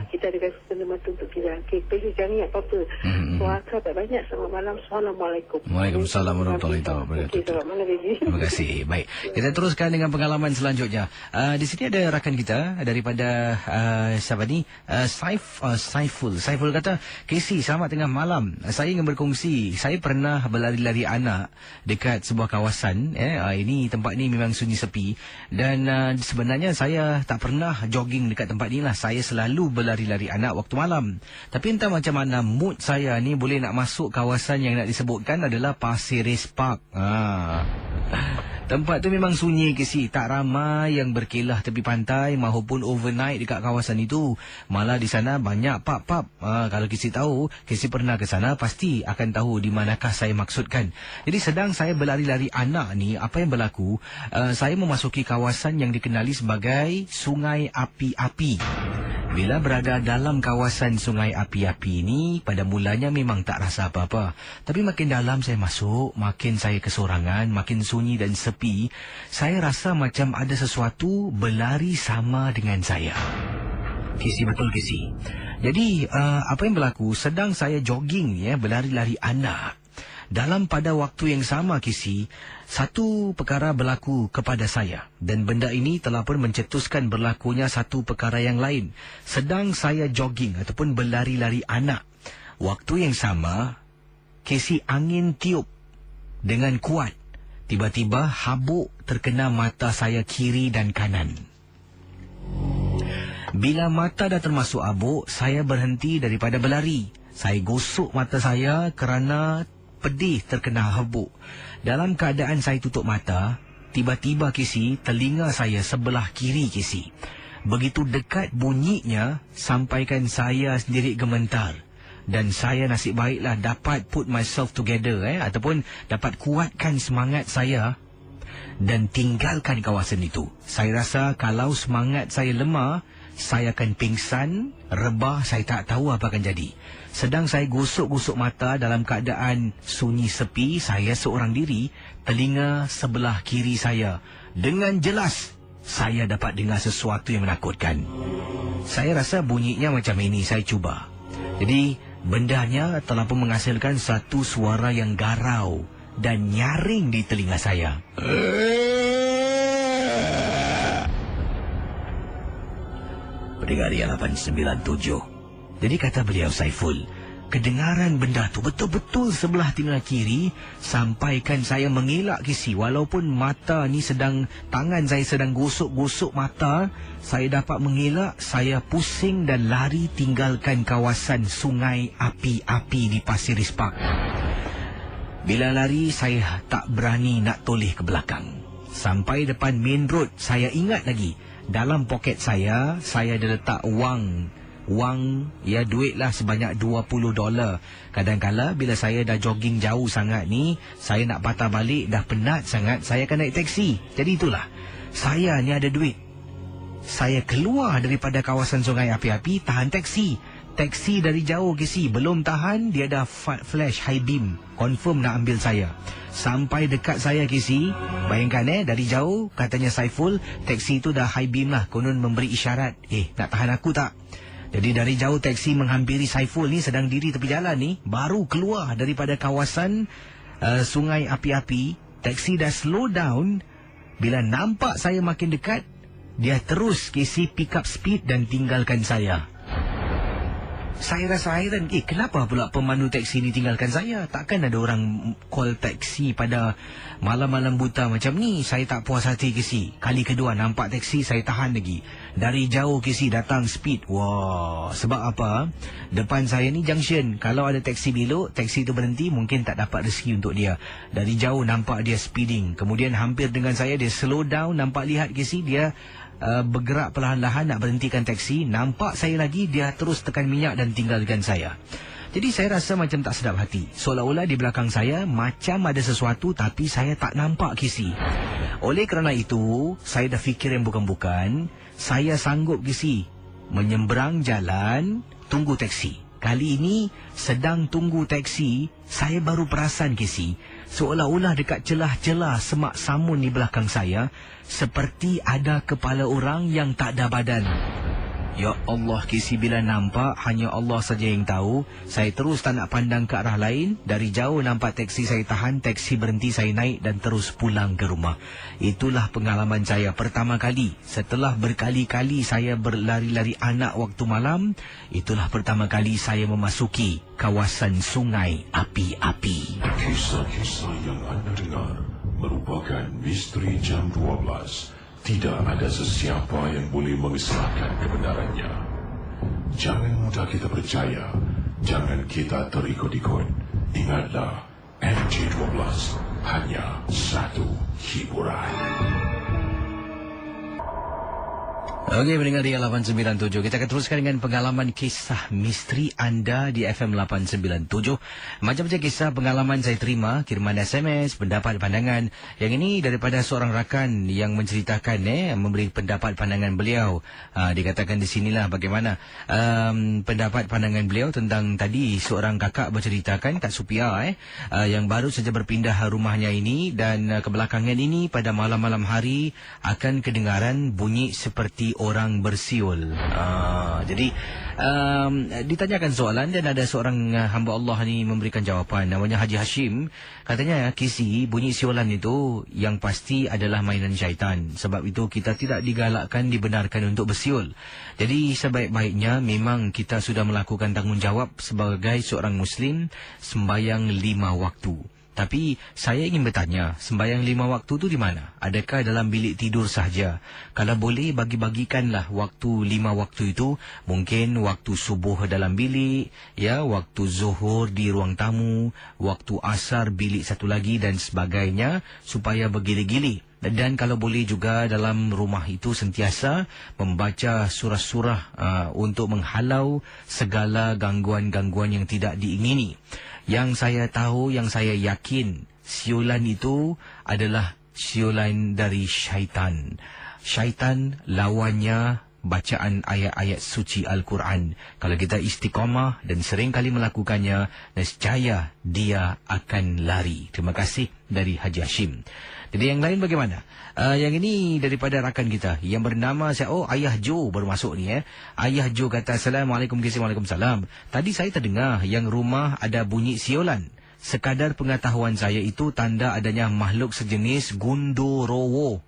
Kita ada kasih sendiri untuk pizza. Pergi jangan ingat apa-apa. Puasa tak banyak. Selamat malam. Assalamualaikum. Waalaikumsalam warahmatullahi wabarakatuh. Selamat malam lagi. Terima kasih. Baik, kita teruskan dengan pengalaman selanjutnya. Di sini ada rakan kita daripada siapa ni? Saiful. Saiful kata, Casey, selamat tengah malam. Saya ingin berkongsi. Saya pernah berlari-lari anak dekat sebuah kawasan. Ini tempat ni memang sunyi sepi. Dan sebenarnya saya tak pernah jogging dekat tempat ni lah. Saya selalu berlari-lari anak waktu malam. Tapi entah macam mana mood saya ni boleh nak masuk kawasan yang nak disebutkan adalah Pasir Ris Park. Tempat tu memang sunyi Kesi, tak ramai yang berkelah tepi pantai maupun overnight dekat kawasan itu. Malah di sana banyak pub-pub. Kalau Kesi tahu, Kesi pernah ke sana, pasti akan tahu di manakah saya maksudkan. Jadi sedang saya berlari-lari anak ni, apa yang berlaku? Saya memasuki kawasan yang dikenali sebagai Sungai Api-Api. Bila berada dalam kawasan Sungai Api-Api ni, pada mulanya memang tak rasa apa-apa. Tapi makin dalam saya masuk, makin saya kesorangan, makin sunyi dan sepi, saya rasa macam ada sesuatu berlari sama dengan saya. Kesi, betul Kesi. Jadi, apa yang berlaku? Sedang saya jogging ya, berlari-lari anak. Dalam pada waktu yang sama Kesi, satu perkara berlaku kepada saya. Dan benda ini telah pun mencetuskan berlakunya satu perkara yang lain. Sedang saya jogging ataupun berlari-lari anak. Waktu yang sama, Kesi, angin tiup dengan kuat. Tiba-tiba habuk terkena mata saya kiri dan kanan. Bila mata dah termasuk habuk, saya berhenti daripada berlari. Saya gosok mata saya kerana pedih terkena habuk. Dalam keadaan saya tutup mata, tiba-tiba Kesi, telinga saya sebelah kiri Kesi. Begitu dekat bunyinya, sampaikan saya sendiri gementar. Dan saya nasib baiklah dapat put myself together ataupun dapat kuatkan semangat saya dan tinggalkan kawasan itu. Saya rasa kalau semangat saya lemah, saya akan pingsan, rebah, saya tak tahu apa akan jadi. Sedang saya gosok-gosok mata dalam keadaan sunyi sepi, saya seorang diri, telinga sebelah kiri saya dengan jelas saya dapat dengar sesuatu yang menakutkan. Saya rasa bunyinya macam ini, saya cuba. Jadi bendanya telah pun menghasilkan satu suara yang garau dan nyaring di telinga saya. Pendengar yang 897. Jadi kata beliau Saiful, kedengaran benda tu betul-betul sebelah telinga kiri, sampaikan saya mengelak Kesi. Walaupun mata ni tangan saya sedang gosok-gosok mata, saya dapat mengelak. Saya pusing dan lari tinggalkan kawasan Sungai Api-Api di Pasir Ris Park. Bila lari, saya tak berani nak toleh ke belakang. Sampai depan main road, saya ingat lagi, dalam poket saya ada letak wang, ya duit lah sebanyak $20. Kadang-kala bila saya dah jogging jauh sangat ni, saya nak patah balik, dah penat sangat, saya akan naik teksi. Jadi itulah, saya ni ada duit. Saya keluar daripada kawasan Sungai Api-Api, tahan teksi. Teksi dari jauh Kesi, belum tahan, dia dah flash high beam, confirm nak ambil saya. Sampai dekat saya Kesi, bayangkan dari jauh, katanya Saiful, teksi itu dah high beam lah, konon memberi isyarat, nak tahan aku tak? Jadi dari jauh teksi menghampiri Saiful ni, sedang diri tepi jalan ni, baru keluar daripada kawasan Sungai Api-Api. Teksi dah slow down. Bila nampak saya makin dekat, dia terus Kesi pick up speed dan tinggalkan saya. Saya rasa hairan, kenapa pula pemandu teksi ni tinggalkan saya? Takkan ada orang call teksi pada malam-malam buta macam ni. Saya tak puas hati Kesi. Kali kedua nampak teksi, saya tahan lagi. Dari jauh Kesi datang speed. Wah, sebab apa? Depan saya ni junction. Kalau ada teksi belok, teksi tu berhenti, mungkin tak dapat rezeki untuk dia. Dari jauh nampak dia speeding. Kemudian hampir dengan saya, dia slow down. Nampak lihat Kesi, dia bergerak perlahan-lahan nak berhentikan teksi. Nampak saya lagi, dia terus tekan minyak dan tinggalkan saya. Jadi saya rasa macam tak sedap hati. Seolah-olah di belakang saya macam ada sesuatu, tapi saya tak nampak Kesi. Oleh kerana itu, saya dah fikir yang bukan-bukan. Saya sanggup Kesi menyeberang jalan, tunggu teksi. Kali ini sedang tunggu teksi, saya baru perasan Kesi, seolah-olah dekat celah-celah semak samun di belakang saya, seperti ada kepala orang yang tak ada badan. Ya Allah Kesi, bila nampak, hanya Allah saja yang tahu. Saya terus tak nak pandang ke arah lain. Dari jauh nampak teksi, saya tahan. Teksi berhenti, saya naik dan terus pulang ke rumah. Itulah pengalaman saya pertama kali. Setelah berkali-kali saya berlari-lari anak waktu malam, itulah pertama kali saya memasuki kawasan Sungai Api-Api. Kisah-kisah yang anda dengar merupakan misteri jam 12. Tidak ada sesiapa yang boleh mengesahkan kebenarannya. Jangan mudah kita percaya. Jangan kita terikut-ikut. Ingatlah, MJ12, hanya satu hiburan. Okey, pendengar di 897. Kita akan teruskan dengan pengalaman kisah misteri anda di FM 897. Macam-macam kisah pengalaman saya terima, kiriman SMS, pendapat pandangan. Yang ini daripada seorang rakan yang menceritakan, memberi pendapat pandangan beliau. Dikatakan di sinilah bagaimana pendapat pandangan beliau tentang tadi seorang kakak berceritakan, Kak Supia, yang baru saja berpindah rumahnya ini dan kebelakangan ini pada malam-malam hari akan kedengaran bunyi seperti orang bersiul. Jadi ditanyakan soalan dan ada seorang hamba Allah ni memberikan jawapan. Namanya Haji Hashim. Katanya, Kisi, bunyi siulan itu yang pasti adalah mainan syaitan. Sebab itu kita tidak digalakkan, dibenarkan untuk bersiul. Jadi sebaik-baiknya memang kita sudah melakukan tanggungjawab sebagai seorang Muslim, sembahyang 5 waktu. Tapi saya ingin bertanya, sembahyang 5 waktu tu di mana? Adakah dalam bilik tidur sahaja? Kalau boleh, bagi-bagikanlah waktu 5 waktu itu. Mungkin waktu subuh dalam bilik, waktu zuhur di ruang tamu, waktu asar bilik satu lagi dan sebagainya, supaya bergili-gili. Dan kalau boleh juga dalam rumah itu sentiasa membaca surah-surah untuk menghalau segala gangguan-gangguan yang tidak diingini. Yang saya tahu, yang saya yakin, siulan itu adalah siulan dari syaitan. Syaitan lawannya bacaan ayat-ayat suci Al-Quran. Kalau kita istiqamah dan sering kali melakukannya, nescaya dia akan lari. Terima kasih dari Haji Hashim. Jadi yang lain bagaimana? Yang ini daripada rakan kita yang bernama Ayah Jo baru masuk ni. Ayah Jo kata, Assalamualaikum, Waalaikumsalam. Tadi saya terdengar yang rumah ada bunyi siulan. Sekadar pengetahuan saya itu tanda adanya makhluk sejenis Gundorowo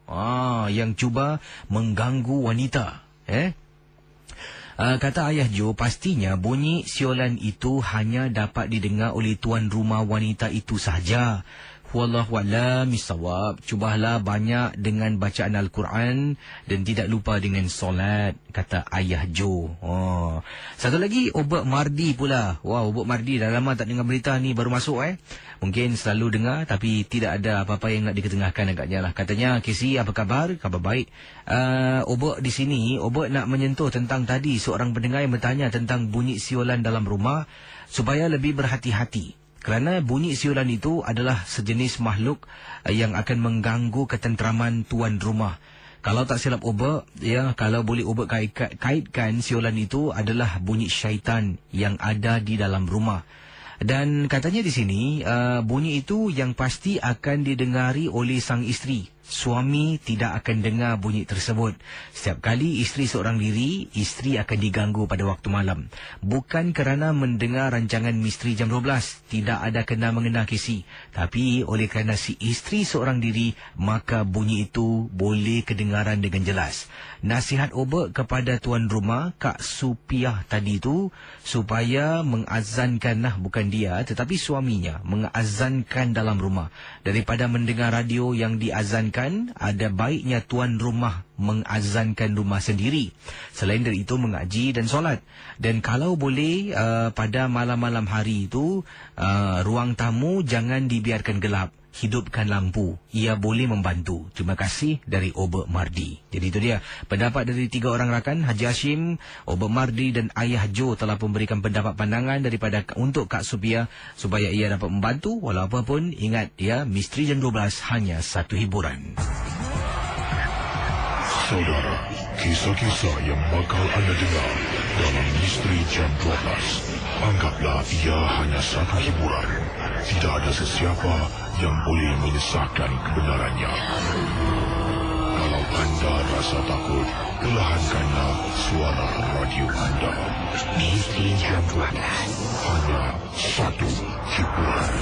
yang cuba mengganggu wanita. Kata Ayah Jo, pastinya bunyi siulan itu hanya dapat didengar oleh tuan rumah wanita itu sahaja. Wallahualam bisawab. Cubalah banyak dengan bacaan Al-Quran dan tidak lupa dengan solat, kata Ayah Jo. Satu lagi, Obak Mardi pula. Obak Mardi dah lama tak dengar berita ni, baru masuk. Mungkin selalu dengar tapi tidak ada apa-apa yang nak diketengahkan agaknya lah. Katanya, Kisi, apa khabar? Khabar baik. Obak di sini, Obak nak menyentuh tentang tadi seorang pendengar yang bertanya tentang bunyi siulan dalam rumah supaya lebih berhati-hati. Kerana bunyi siulan itu adalah sejenis makhluk yang akan mengganggu ketenteraman tuan rumah. Kalau tak silap Obak, kalau boleh Obak kaitkan siulan itu adalah bunyi syaitan yang ada di dalam rumah. Dan katanya di sini, bunyi itu yang pasti akan didengari oleh sang isteri. Suami tidak akan dengar bunyi tersebut. Setiap kali isteri seorang diri, isteri akan diganggu pada waktu malam. Bukan kerana mendengar rancangan misteri jam 12. Tidak ada kena-mengena, Kisi. Tapi oleh kerana si isteri seorang diri, maka bunyi itu boleh kedengaran dengan jelas. Nasihat Obak kepada tuan rumah, Kak Supiah tadi tu, supaya mengazankan, bukan dia, tetapi suaminya, mengazankan dalam rumah. Daripada mendengar radio yang diazankan, ada baiknya tuan rumah mengazankan rumah sendiri. Selain dari itu, mengaji dan solat. Dan kalau boleh, pada malam-malam hari itu, ruang tamu jangan dibiarkan gelap. Hidupkan lampu. Ia boleh membantu. Terima kasih dari Obak Mardi. Jadi itu dia pendapat dari 3 orang rakan, Haji Hashim, Obak Mardi dan Ayah Jo telah memberikan pendapat pandangan daripada untuk Kak Supia supaya ia dapat membantu. Walau apapun, ingat misteri jam 12 hanya satu hiburan. Saudara, kisah-kisah yang bakal anda dengar dalam misteri jam 12, anggaplah ia hanya satu hiburan. Tidak ada sesiapa yang boleh menyesatkan kebenarannya. Kalau anda rasa takut, perlahankanlah suara radio anda. Misteri jam 12, hanya satu hiburan.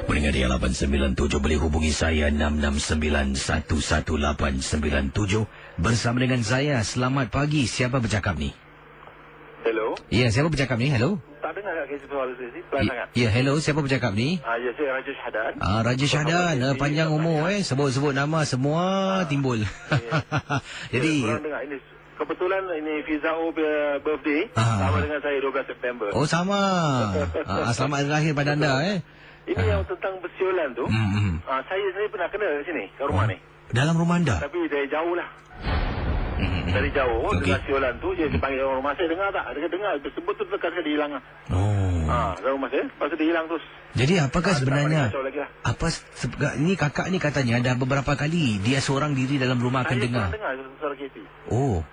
Pendengar yang 897 boleh hubungi saya 669-11897 bersama dengan saya. Selamat pagi. Siapa bercakap ni? Hello. Ya, siapa bercakap ni? Hello. Tak dengar tak kisah soal sesi? Pelan sangat. Ya, hello. Siapa bercakap ni? Ya, saya Raja Syahdan. Raja Syahdan. Panjang umur sebut-sebut nama semua timbul. Jadi korang dengar ini. Kebetulan ini Fizao birthday sama dengan saya 12 September. Oh, sama. Selamat hari lahir pada anda Ini yang tentang bersiolan tu. Saya pernah kena kat sini, kat rumah ni. Dalam rumah anda? Tapi dari jauh lah. Dari jauh, dengar siolan tu, dia dipanggil orang rumah saya, dengar tak? Dia dengar, tersebut tu dekat sekali hilang lah. Dalam rumah saya, lepas tu dia hilang terus. Jadi apakah sebenarnya, ini kakak ni katanya ada beberapa kali dia seorang diri dalam rumah akan dengar. Saya dengar suara KT. Oh,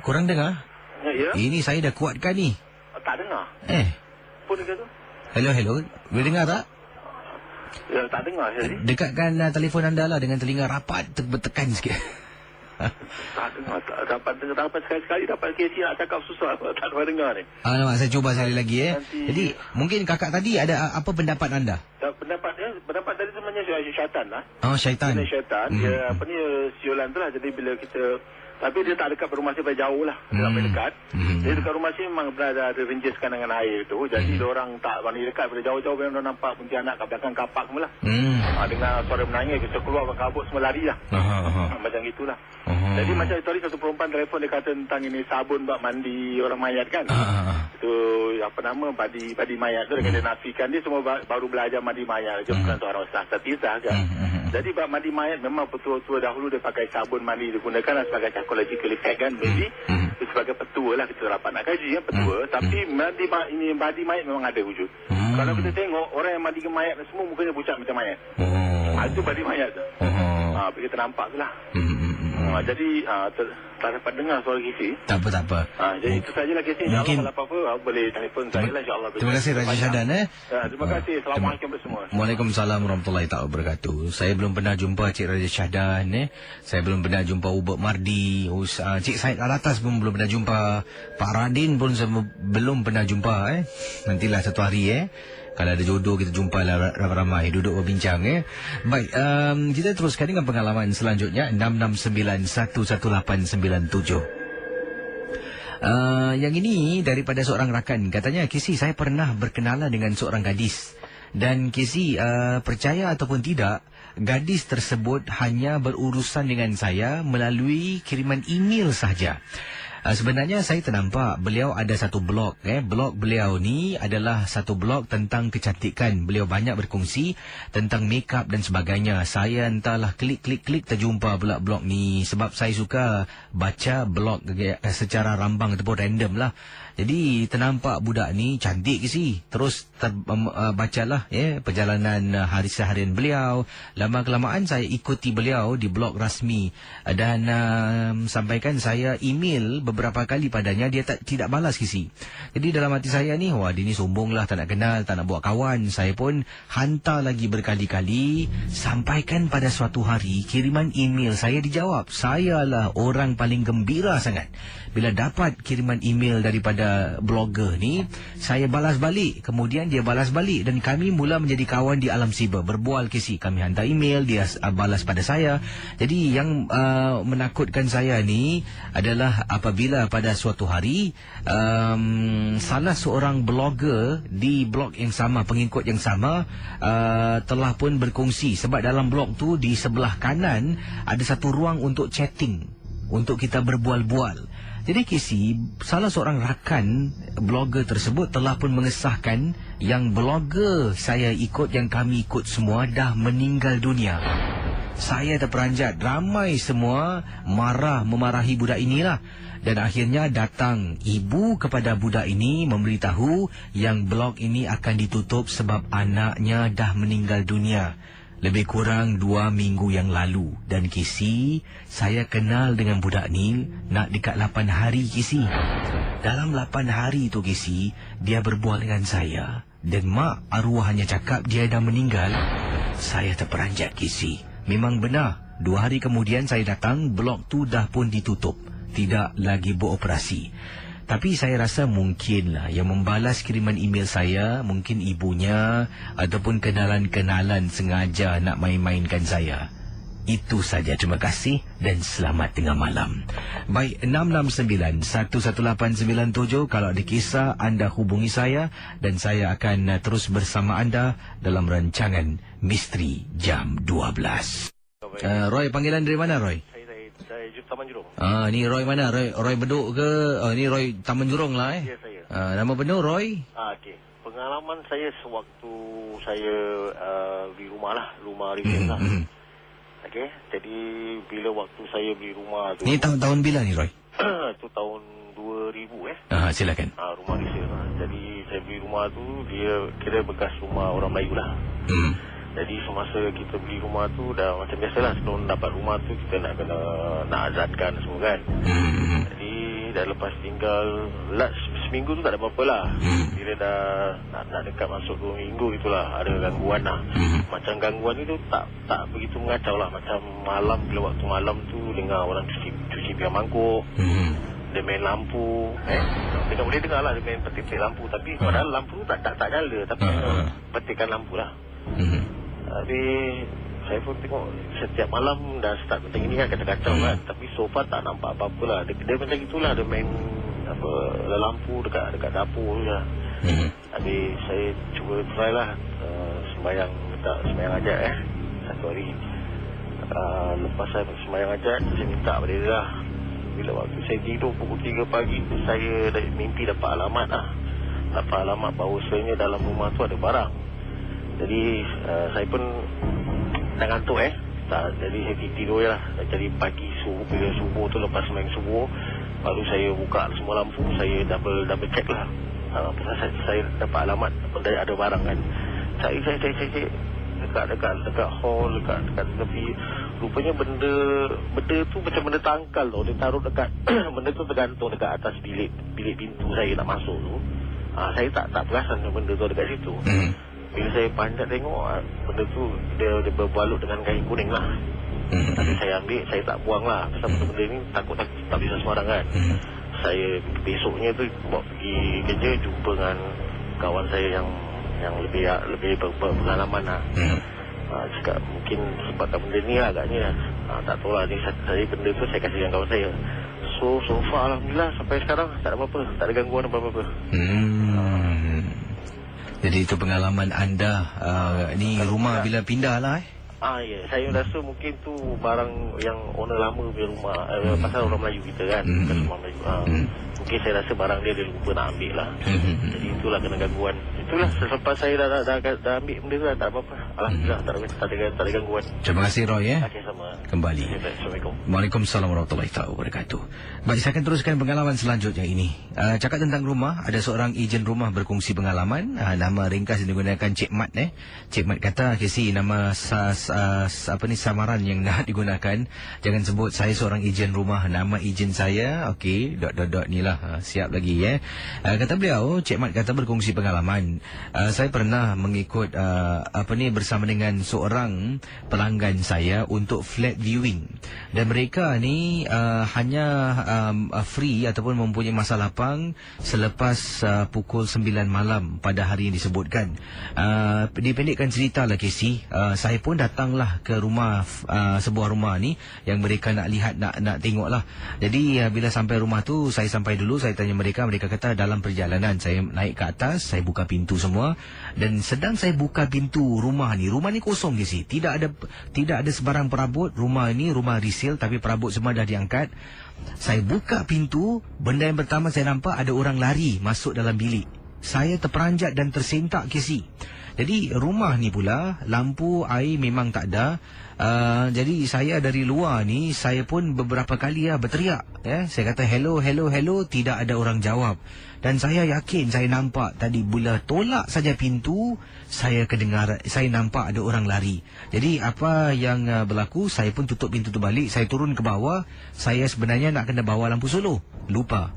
korang dengar? Ya. Ini saya dah kuatkan ni. Tak dengar. Pun dia tu. Hello, boleh dengar tak? Ya, tak dengar saya ni. Dekatkan telefon anda lah dengan telinga rapat, bertekan sikit. Tak dengar, dapat sekali-sekali dapat KC nak cakap susah, tak dapat dengar ni. Alamak, saya cuba sekali lagi Jadi, mungkin kakak tadi ada apa pendapat anda? Pendapat tadi sebenarnya syaitan lah. Syaitan. Syaitan, dia siolan tu lah, jadi bila kita... Tapi dia tak dekat rumah saya, jauh lah. Dia sampai dekat. Jadi dekat rumah saya memang berada ada rinjiskan dengan air tu. Jadi diorang tak berani dekat. Bila jauh-jauh memang nampak Pontianak kat belakang kapak semua lah. Dengar suara menangis, kita keluar ke kabut semua lari lah. Macam itulah. Jadi macam tadi satu perempuan telefon dia kata tentang ini sabun buat mandi orang mayat kan. Itu apa nama, badi mayat tu. Dia nafikan dia semua baru belajar mandi mayat. Dia bukan seorang sahabat kan. Jadi buat mandi mayat memang betul-betul dahulu dia pakai sabun mandi digunakan sebagai psychological effect kan. Jadi sebagai petua lah kita dapat nak kaji petua. Tapi mandi mayat memang ada wujud. Kalau kita tengok orang yang mandi mayat semua mukanya pucat macam mayat. Itu mandi mayat tu. Kita nampak tu lah. Jadi tak dapat dengar suara KC. Tak apa. Jadi itu sajalah KC. Mungkin kalau apa-apa boleh telefon saya lah insyaAllah. Terima kasih Raja Syahdan terima kasih. Assalamualaikum semua. Waalaikumsalam warahmatullahi wabarakatuh. Saya belum pernah jumpa Cik Raja Syahdan Saya belum pernah jumpa Ubek Mardi. Cik Said Alatas pun belum pernah jumpa. Pak Radin pun belum pernah jumpa Nantilah satu hari kalau ada jodoh kita jumpa lah ramai-ramai duduk berbincang Baik, kita teruskan dengan pengalaman selanjutnya 6691897. Yang ini daripada seorang rakan. Katanya, KC, saya pernah berkenalan dengan seorang gadis. Dan KC, percaya ataupun tidak, gadis tersebut hanya berurusan dengan saya melalui kiriman email sahaja. Sebenarnya saya ternampak beliau ada satu blog. Blog beliau ni adalah satu blog tentang kecantikan. Beliau banyak berkongsi tentang makeup dan sebagainya. Saya entahlah klik terjumpa pula blog ni. Sebab saya suka baca blog secara rambang ataupun random lah. Jadi ternampak budak ni cantik ke si. Terus bacalah perjalanan hari seharian beliau. Lama-kelamaan saya ikuti beliau di blog rasmi. Dan sampaikan saya email beberapa kali padanya, dia tidak balas kisi. Jadi dalam hati saya ni, wah dia ni sombong lah, tak nak kenal, tak nak buat kawan. Saya pun hantar lagi berkali-kali. Sampaikan pada suatu hari kiriman email saya dijawab. Saya lah orang paling gembira sangat bila dapat kiriman email daripada blogger ni. Saya balas balik, kemudian dia balas balik, dan kami mula menjadi kawan di alam siber. Berbual kisi, kami hantar email, dia balas pada saya. Jadi yang menakutkan saya ni adalah apabila pada suatu hari salah seorang blogger di blog yang sama, pengikut yang sama, telah pun berkongsi. Sebab dalam blog tu di sebelah kanan ada satu ruang untuk chatting, untuk kita berbual-bual. Jadi Casey, salah seorang rakan blogger tersebut telah pun mengesahkan yang blogger saya ikut, yang kami ikut semua dah meninggal dunia. Saya terperanjat, ramai semua memarahi budak inilah. Dan akhirnya datang ibu kepada budak ini memberitahu yang blog ini akan ditutup sebab anaknya dah meninggal dunia. Lebih kurang 2 minggu yang lalu. Dan Kisi, saya kenal dengan budak ni nak dekat 8 hari Kisi. Dalam 8 hari tu Kisi, dia berbual dengan saya. Dan mak arwahnya cakap dia dah meninggal. Saya terperanjat Kisi. Memang benar, 2 hari kemudian saya datang, blog tu dah pun ditutup. Tidak lagi beroperasi. Tapi saya rasa mungkinlah yang membalas kiriman email saya, mungkin ibunya ataupun kenalan-kenalan sengaja nak main-mainkan saya. Itu saja, terima kasih dan selamat tengah malam. Baik, 669-11897, kalau ada kisah anda hubungi saya dan saya akan terus bersama anda dalam rancangan Misteri Jam 12. Roy, panggilan dari mana, Roy? Saya Taman Jurong. Ni Roy mana? Roy Bedok ke? Ni Roy Taman Jurong lah Ya, saya. Nama penuh Roy? Okey. Pengalaman saya sewaktu saya beli rumah lah, rumah resale lah. Okey, jadi bila waktu saya beli rumah tu. Ni tahun bila ni, Roy? Tu tahun 2000 silakan. Rumah resale lah. Jadi saya beli rumah tu, dia kira bekas rumah orang Melayu lah. Jadi semasa kita beli rumah tu dah macam biasalah, sebelum dapat rumah tu kita nak azankan semua kan. Jadi dah lepas tinggal seminggu tu tak ada apa-apa lah. Bila dah nak dekat masuk 2 minggu itulah ada gangguan lah. Macam gangguan itu tak begitu mengacau lah. Macam malam, bila waktu malam tu dengar orang cuci piang mangkuk. Dia main lampu. Dia boleh dengar lah dia main petik-petik lampu. Tapi padahal lampu tak nyala. Tapi petikan lampu lah. Tapi saya pun tengok setiap malam dah start macam ini kan, kacau-kacau kan. Tapi so far tak nampak apa-apa lah. Dia macam itulah, dia main lampu dekat dapur je. Tapi saya cuba try lah sembahyang ajak satu hari. Lepas saya sembahyang ajak, saya minta pada dia lah. Bila waktu saya tidur pukul 3 pagi tu, saya mimpi dapat alamat lah. Dapat alamat bahawasanya dalam rumah tu ada barang. Jadi saya pun tak ngantuk jadi saya tidur je lah. Jadi pagi bila subuh tu, lepas main subuh, baru saya buka semua lampu. Saya double check lah. Saya dapat alamat ada barang kan. Saya dekat hall, dekat tepi. Rupanya benda tu macam benda tangkal tau. Dia taruh dekat benda tu tergantung dekat atas bilik pintu saya nak masuk tu. Saya tak perasan benda tu dekat situ. Bila saya panjat tengok, benda tu dia berbalut dengan kain kuning lah. Tapi saya ambil, saya tak buang lah. Pasal benda ni takut tak bisa sembarang kan. Saya besoknya tu bawa pergi kerja, jumpa dengan kawan saya yang lebih berpengalaman lah. Cakap mungkin sebabkan benda ni lah agaknya. Tak tahu lah, ni saya benda tu saya kasih dengan kawan saya. So far alhamdulillah sampai sekarang tak ada apa-apa, tak ada gangguan apa-apa. Jadi itu pengalaman anda. Ni rumah bila pindah lah ya, saya rasa mungkin tu barang yang owner lama punya rumah. Pasal orang Melayu kita kan, bukan rumah Melayu. Mungkin saya rasa barang dia lupa nak ambil lah. Jadi itulah kena gangguan. Itulah selepas saya dah ambil benda tu, tak apa-apa. Alhamdulillah tak ada gangguan. Terima kasih Roy Okey, sama. Kembali. Assalamualaikum. Waalaikumsalam warahmatullahi wabarakatuh. Baik, saya akan teruskan pengalaman selanjutnya ini. Cakap tentang rumah, ada seorang ejen rumah berkongsi pengalaman. Nama ringkas yang digunakan Cik Mat. Cik Mat kata, Casey, nama samaran yang nak digunakan. Jangan sebut saya seorang ejen rumah. Nama ejen saya, okey, ... ni lah. Siap lagi kata beliau, Cik Mat kata berkongsi pengalaman. Saya pernah mengikut bersama dengan seorang pelanggan saya untuk flat viewing. Dan mereka ni hanya free ataupun mempunyai masa lapang selepas pukul 9 malam pada hari yang disebutkan. Dipendekkan cerita lah Casey, saya pun datanglah ke rumah, sebuah rumah ni yang mereka nak lihat, nak tengok lah. Jadi bila sampai rumah tu, saya sampai dulu, saya tanya mereka kata dalam perjalanan saya naik ke atas, saya buka pintu semua. Dan sedang saya buka pintu rumah ni kosong Casey. Tidak ada sebarang perabot. Rumah ni rumah resale tapi perabot semua dah diangkat. Saya buka pintu, benda yang pertama saya nampak ada orang lari masuk dalam bilik. Saya terperanjat dan tersentak Casey. Jadi rumah ni pula lampu air memang tak ada. Jadi saya dari luar ni, saya pun beberapa kali berteriak. Saya kata hello, tidak ada orang jawab. Dan saya yakin saya nampak tadi bila tolak saja pintu, saya nampak ada orang lari. Jadi apa yang berlaku, saya pun tutup pintu tu balik, saya turun ke bawah. Saya sebenarnya nak kena bawa lampu solo, lupa.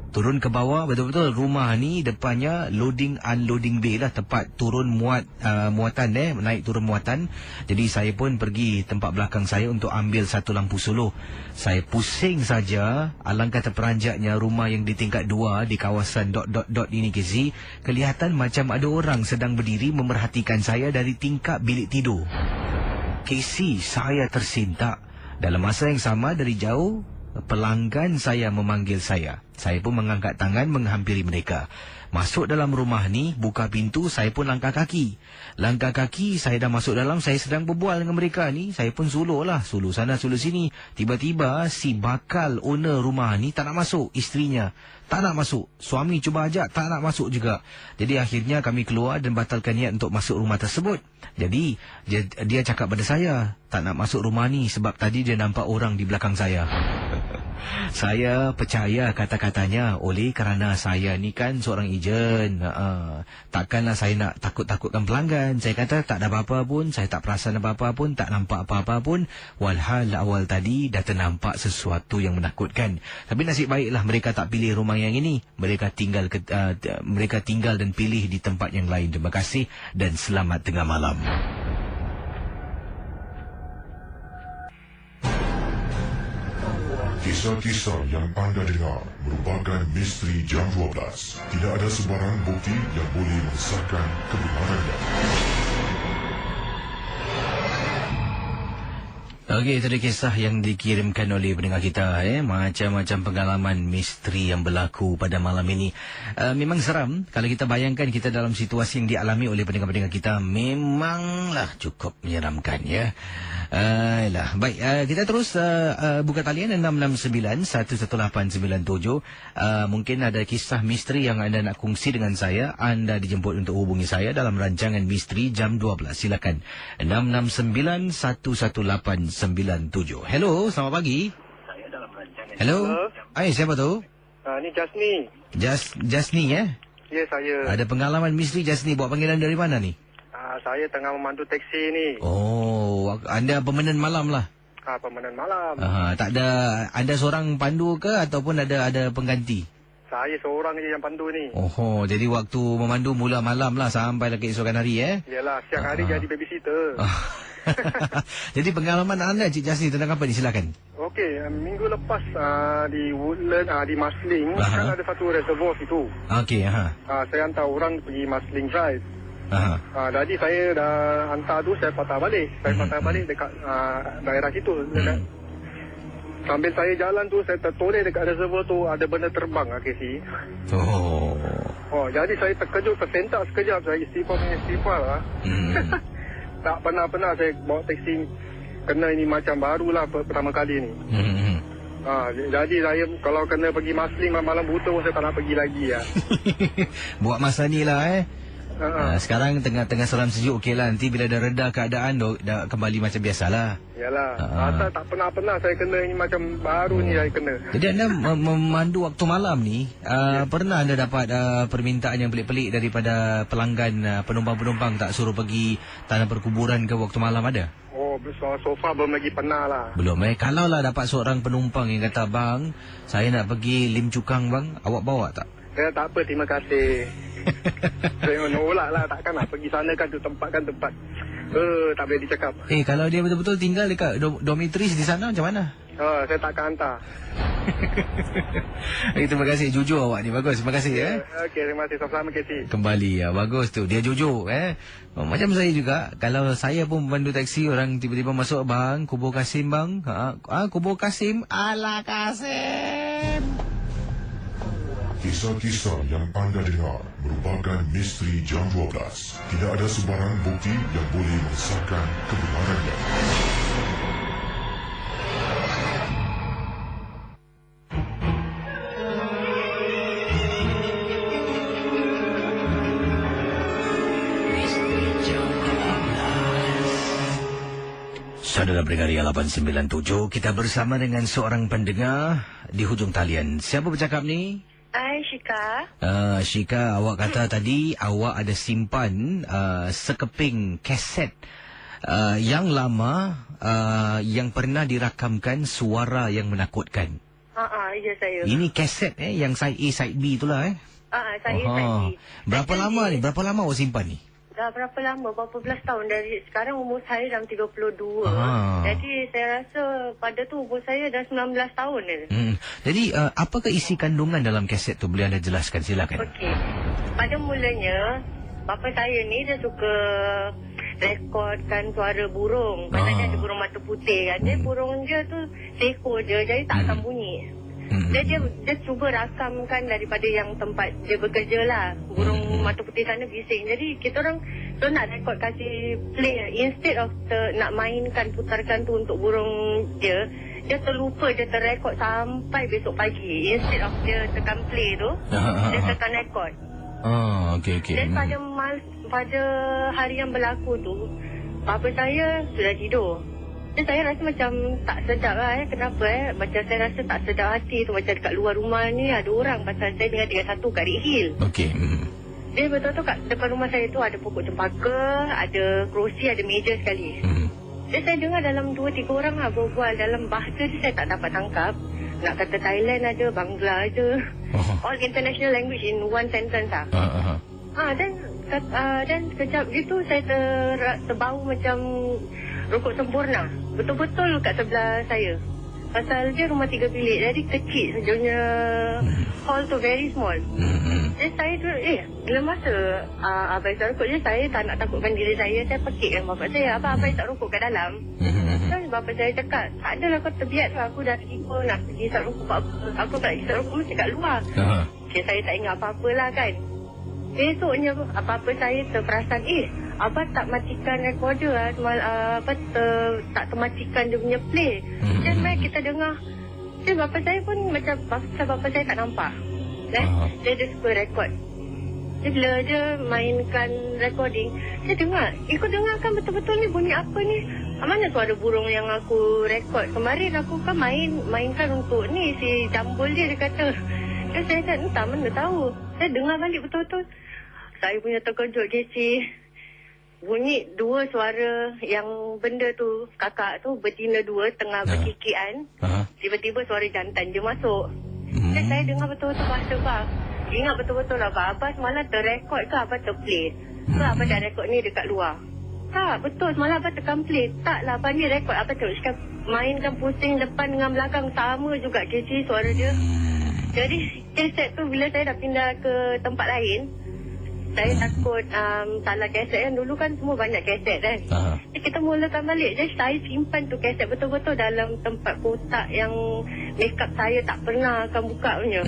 Turun ke bawah, betul-betul rumah ni depannya loading unloading bay lah, tempat turun muatan naik turun muatan. Jadi saya pun pergi tempat belakang saya untuk ambil satu lampu solo. Saya pusing saja, alangkah terperanjatnya rumah yang di tingkat 2 di kawasan ... ini KC. Kelihatan macam ada orang sedang berdiri memerhatikan saya dari tingkap bilik tidur. KC, saya tersintak. Dalam masa yang sama dari jauh, pelanggan saya memanggil saya. Saya pun mengangkat tangan menghampiri mereka. Masuk dalam rumah ni, buka pintu, saya pun langkah kaki. Langkah kaki, saya dah masuk dalam, saya sedang berbual dengan mereka ni. Saya pun suluh lah, suluh sana, suluh sini. Tiba-tiba, si bakal owner rumah ni tak nak masuk, isterinya tak nak masuk. Suami cuba ajak, tak nak masuk juga. Jadi akhirnya kami keluar dan batalkan niat untuk masuk rumah tersebut. Jadi, dia cakap pada saya, tak nak masuk rumah ni sebab tadi dia nampak orang di belakang saya. Saya percaya kata-katanya oleh kerana saya ni kan seorang ejen. Takkanlah saya nak takut-takutkan pelanggan. Saya kata tak ada apa-apa pun, saya tak perasan apa-apa pun, tak nampak apa-apa pun. Walhal awal tadi dah ternampak sesuatu yang menakutkan. Tapi nasib baiklah mereka tak pilih rumah yang ini. Mereka tinggal dan pilih di tempat yang lain. Terima kasih dan selamat tengah malam. Kisah-kisah yang anda dengar merupakan misteri jam 12. Tidak ada sebarang bukti yang boleh mengesahkan kebenarannya. Okey, itu dia kisah yang dikirimkan oleh pendengar kita. Macam-macam pengalaman misteri yang berlaku pada malam ini. Memang seram. Kalau kita bayangkan kita dalam situasi yang dialami oleh pendengar-pendengar kita, memanglah cukup menyeramkan ya. Baik, kita terus buka talian 669-11897. Mungkin ada kisah misteri yang anda nak kongsi dengan saya. Anda dijemput untuk hubungi saya dalam rancangan misteri jam 12. Silakan 669-11897. Hello, selamat pagi. Hello. Hai, siapa tu? Ni Jasni. Jasni ya? Ya, saya. Ada pengalaman misteri Jasni, buat panggilan dari mana ni? Saya tengah memandu teksi ni. Oh, anda pemenan malam lah. Pemenan malam. Tak ada, anda seorang pandu ke ataupun ada pengganti? Saya seorang je yang pandu ni. Oh, jadi waktu memandu mula malam lah sampai ke esokan hari Yalah, siang hari jadi babysitter. Jadi pengalaman anda Cik Jasni tentang apa ni, silakan. Okey, minggu lepas di Woodland, di Marsiling kan ada satu reservoir situ. Okey, saya hantar orang pergi Marsiling Drive. Jadi saya dah hantar tu, saya patah balik. Patah balik dekat daerah situ. Sambil saya jalan tu, saya tertoleh dekat reservoir tu ada benda terbang KC. Jadi saya terkejut, tersentak sekejap. Saya istighfar lah. Tak pernah saya bawa teksi kena ini macam barulah pertama kali ni. Jadi saya kalau kena pergi Marsiling malam buta pun saya tak nak pergi lagi ya. Buat masa ni lah sekarang tengah seram sejuk, okey lah. Nanti bila dah reda keadaan dah kembali macam biasalah. Yalah. Tak pernah saya kena ini macam baru ni saya kena. Jadi anda memandu waktu malam ni, pernah anda dapat permintaan yang pelik-pelik daripada pelanggan, penumpang-penumpang tak suruh pergi tanah perkuburan ke waktu malam, ada? So far belum lagi pernah lah. Belum Kalau lah dapat seorang penumpang yang kata, bang, saya nak pergi Lim Cukang bang, awak bawa tak? Saya tak apa, terima kasih. Saya menolak lah, takkan nak pergi sana kan, tu tempat kan tempat tak boleh dicakap. Kalau dia betul-betul tinggal dekat dormitories di sana macam mana? Saya takkan hantar. Terima kasih, jujur awak ni, bagus, terima kasih Okey, terima kasih, selamat kasih. Kembali bagus tu, dia jujur macam saya juga. Kalau saya pun memandu taksi, orang tiba-tiba masuk, bang, Kubur Kasim bang. Kubur Kasim, ala Kasim. Kisah-kisah yang anda dengar merupakan misteri jam 12. Tidak ada sebarang bukti yang boleh mengesahkan kebenarannya. Saudara pendengar 897, kita bersama dengan seorang pendengar di hujung talian. Siapa bercakap ni? Hai, Syika. Syika, awak kata tadi awak ada simpan sekeping kaset yang lama yang pernah dirakamkan suara yang menakutkan. Ya saya. Ini kaset yang side A, side B itulah Saya side B. Berapa lama ni? Berapa lama awak simpan ni? Dah berapa lama? Berapa belas tahun. Dari sekarang umur saya dalam 32. Jadi saya rasa pada tu umur saya dah 19 tahun ni. Jadi apakah isi kandungan dalam kaset tu? Boleh anda jelaskan? Silakan. Okey. Pada mulanya, bapa saya ni dia suka rekodkan suara burung. Katanya ada burung mata putih kan. Dia burung dia tu seekor je, jadi tak akan bunyi. Dia cuba rakamkan daripada yang tempat dia bekerja lah. Burung mata putih sana bising. Jadi kita orang tu nak rekod kasih play. Instead of nak mainkan, putarkan tu untuk burung dia terlupa, dia terrekod sampai besok pagi. Instead of dia tekan play tu, dia tekan rekod. Okey. Dan pada hari yang berlaku tu, bapa saya sudah tidur. Dan saya rasa macam tak sedap lah. Kenapa macam saya rasa tak sedap hati tu. Macam dekat luar rumah ni ada orang. Pasal saya dengan 31 kat Red Hill. Okey. Dia betul-betul kat depan rumah saya tu ada pokok cempaka, ada kerusi, ada meja sekali. Dan saya dengar dalam 2-3 orang lah berbual dalam bahasa tu saya tak dapat tangkap. Nak kata Thailand ada, Bangla ada. All international language in one sentence lah. Dan sekejap gitu saya terbau macam rokok sempurna. Betul-betul kat sebelah saya. Pasal dia rumah 3 bilik. Jadi kecil sejauhnya. Hall tu very small. Jadi saya tu, bila masa Abai tak rokok je, saya tak nak takutkan diri saya. Saya pekikkan bapak saya. Abai tak rokok kat dalam. Dan bapak saya cakap, tak adalah kau terbiat tu. Aku dah tiba nak pergi isap rokok. Aku tak isap rokok mesti kat luar. Okay, saya tak ingat apa-apa lah kan. Besoknya apa-apa saya terperasan, Abah tak matikan recorder lah. Tak termatikan dia punya play. Dan kita dengar. Dan bapa saya pun macam bapa saya tak nampak. Dia suka rekod. Jadi bila dia mainkan recording, saya dengar. Kau dengar kan betul-betul ni bunyi apa ni? Mana suara burung yang aku rekod? Kemarin aku kan mainkan untuk ni si jambul dia kata. Dan saya kata, entah mana tahu. Saya dengar balik betul-betul. Saya punya terkejut, Casey. Bunyi 2 suara yang benda tu, kakak tu betina 2 tengah berkikian. Tiba-tiba suara jantan dia masuk. Dan saya dengar betul-betul bahasa Abah. Ingat betul-betul lah Abah semalam terrekod ke Abah terplay? Ke Abah dah rekod ni dekat luar? Tak, betul semalam Abah tekan play. Tak lah, Abah ni rekod. Abah teruskan mainkan pusing depan dengan belakang. Sama juga Casey suara dia. Jadi kaset tu bila saya dah pindah ke tempat lain, saya takut salah kaset kan. Dulu kan semua banyak kaset kan. Jadi kita mulakan balik. Jadi saya simpan tu kaset betul-betul dalam tempat kotak yang makeup saya tak pernah akan buka punya.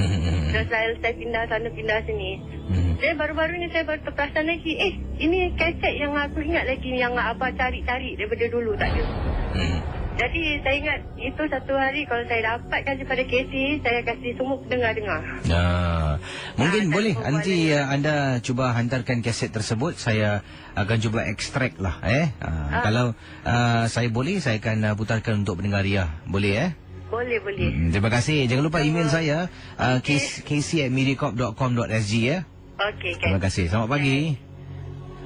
Dan saya pindah sana pindah sini. Jadi baru-baru ni saya baru terperasan lagi, ini kaset yang aku ingat lagi yang Abah cari-cari daripada dulu tak ada. Jadi saya ingat itu satu hari kalau saya dapatkan daripada Casey, saya kasih semua dengar-dengar. Mungkin boleh nanti anda cuba hantarkan kaset tersebut. Saya akan cuba ekstrak lah. Kalau saya boleh, saya akan putarkan untuk pendengar Ria. Boleh Boleh. Terima kasih. Jangan lupa email saya casey@mediacorp.com.sg Okey. Terima kasih. Selamat pagi.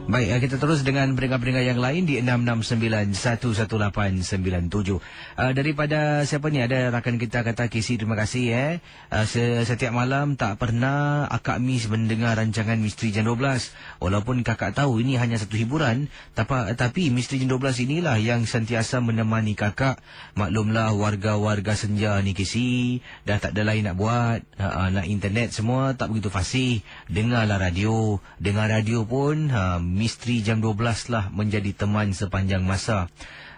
Baik, kita terus dengan pendengar-pendengar yang lain di 669-11897. Daripada siapa ni? Ada rakan kita kata, Casey, terima kasih setiap malam tak pernah akak miss mendengar rancangan Misteri Jam 12. Walaupun kakak tahu ini hanya satu hiburan, tapi Misteri Jam 12 inilah yang sentiasa menemani kakak. Maklumlah warga-warga senja ni, Casey, dah tak ada lain nak buat. Nak internet semua tak begitu fasih. Dengarlah radio. Dengar radio pun Misteri Jam 12 lah menjadi teman sepanjang masa.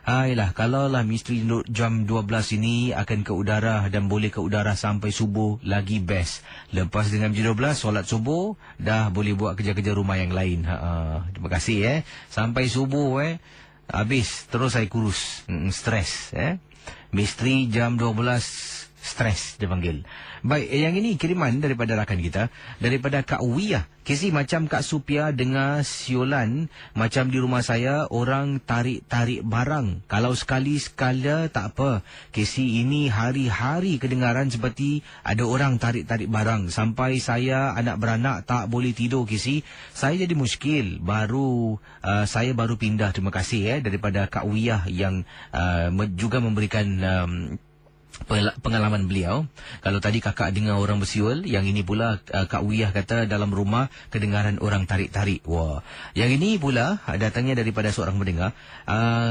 Kalaulah Misteri Jam 12 ini akan ke udara dan boleh ke udara sampai subuh, lagi best. Lepas dengan Jam 12, solat subuh, dah boleh buat kerja-kerja rumah yang lain. Terima kasih Sampai subuh habis, terus saya kurus. Stres Misteri Jam 12 stres dia panggil. Baik, yang ini kiriman daripada rakan kita, daripada Kak Wiyah. Casey, macam Kak Supia dengar siolan, macam di rumah saya orang tarik-tarik barang. Kalau sekali-sekala tak apa. Casey, ini hari-hari kedengaran seperti ada orang tarik-tarik barang. Sampai saya anak beranak tak boleh tidur, Casey. Saya jadi muskil. Saya baru pindah. Terima kasih daripada Kak Wiyah yang juga memberikan pengalaman beliau. Kalau tadi kakak dengar orang bersiul, yang ini pula Kak Wiyah kata dalam rumah kedengaran orang tarik-tarik. Wah, yang ini pula datangnya daripada seorang pendengar.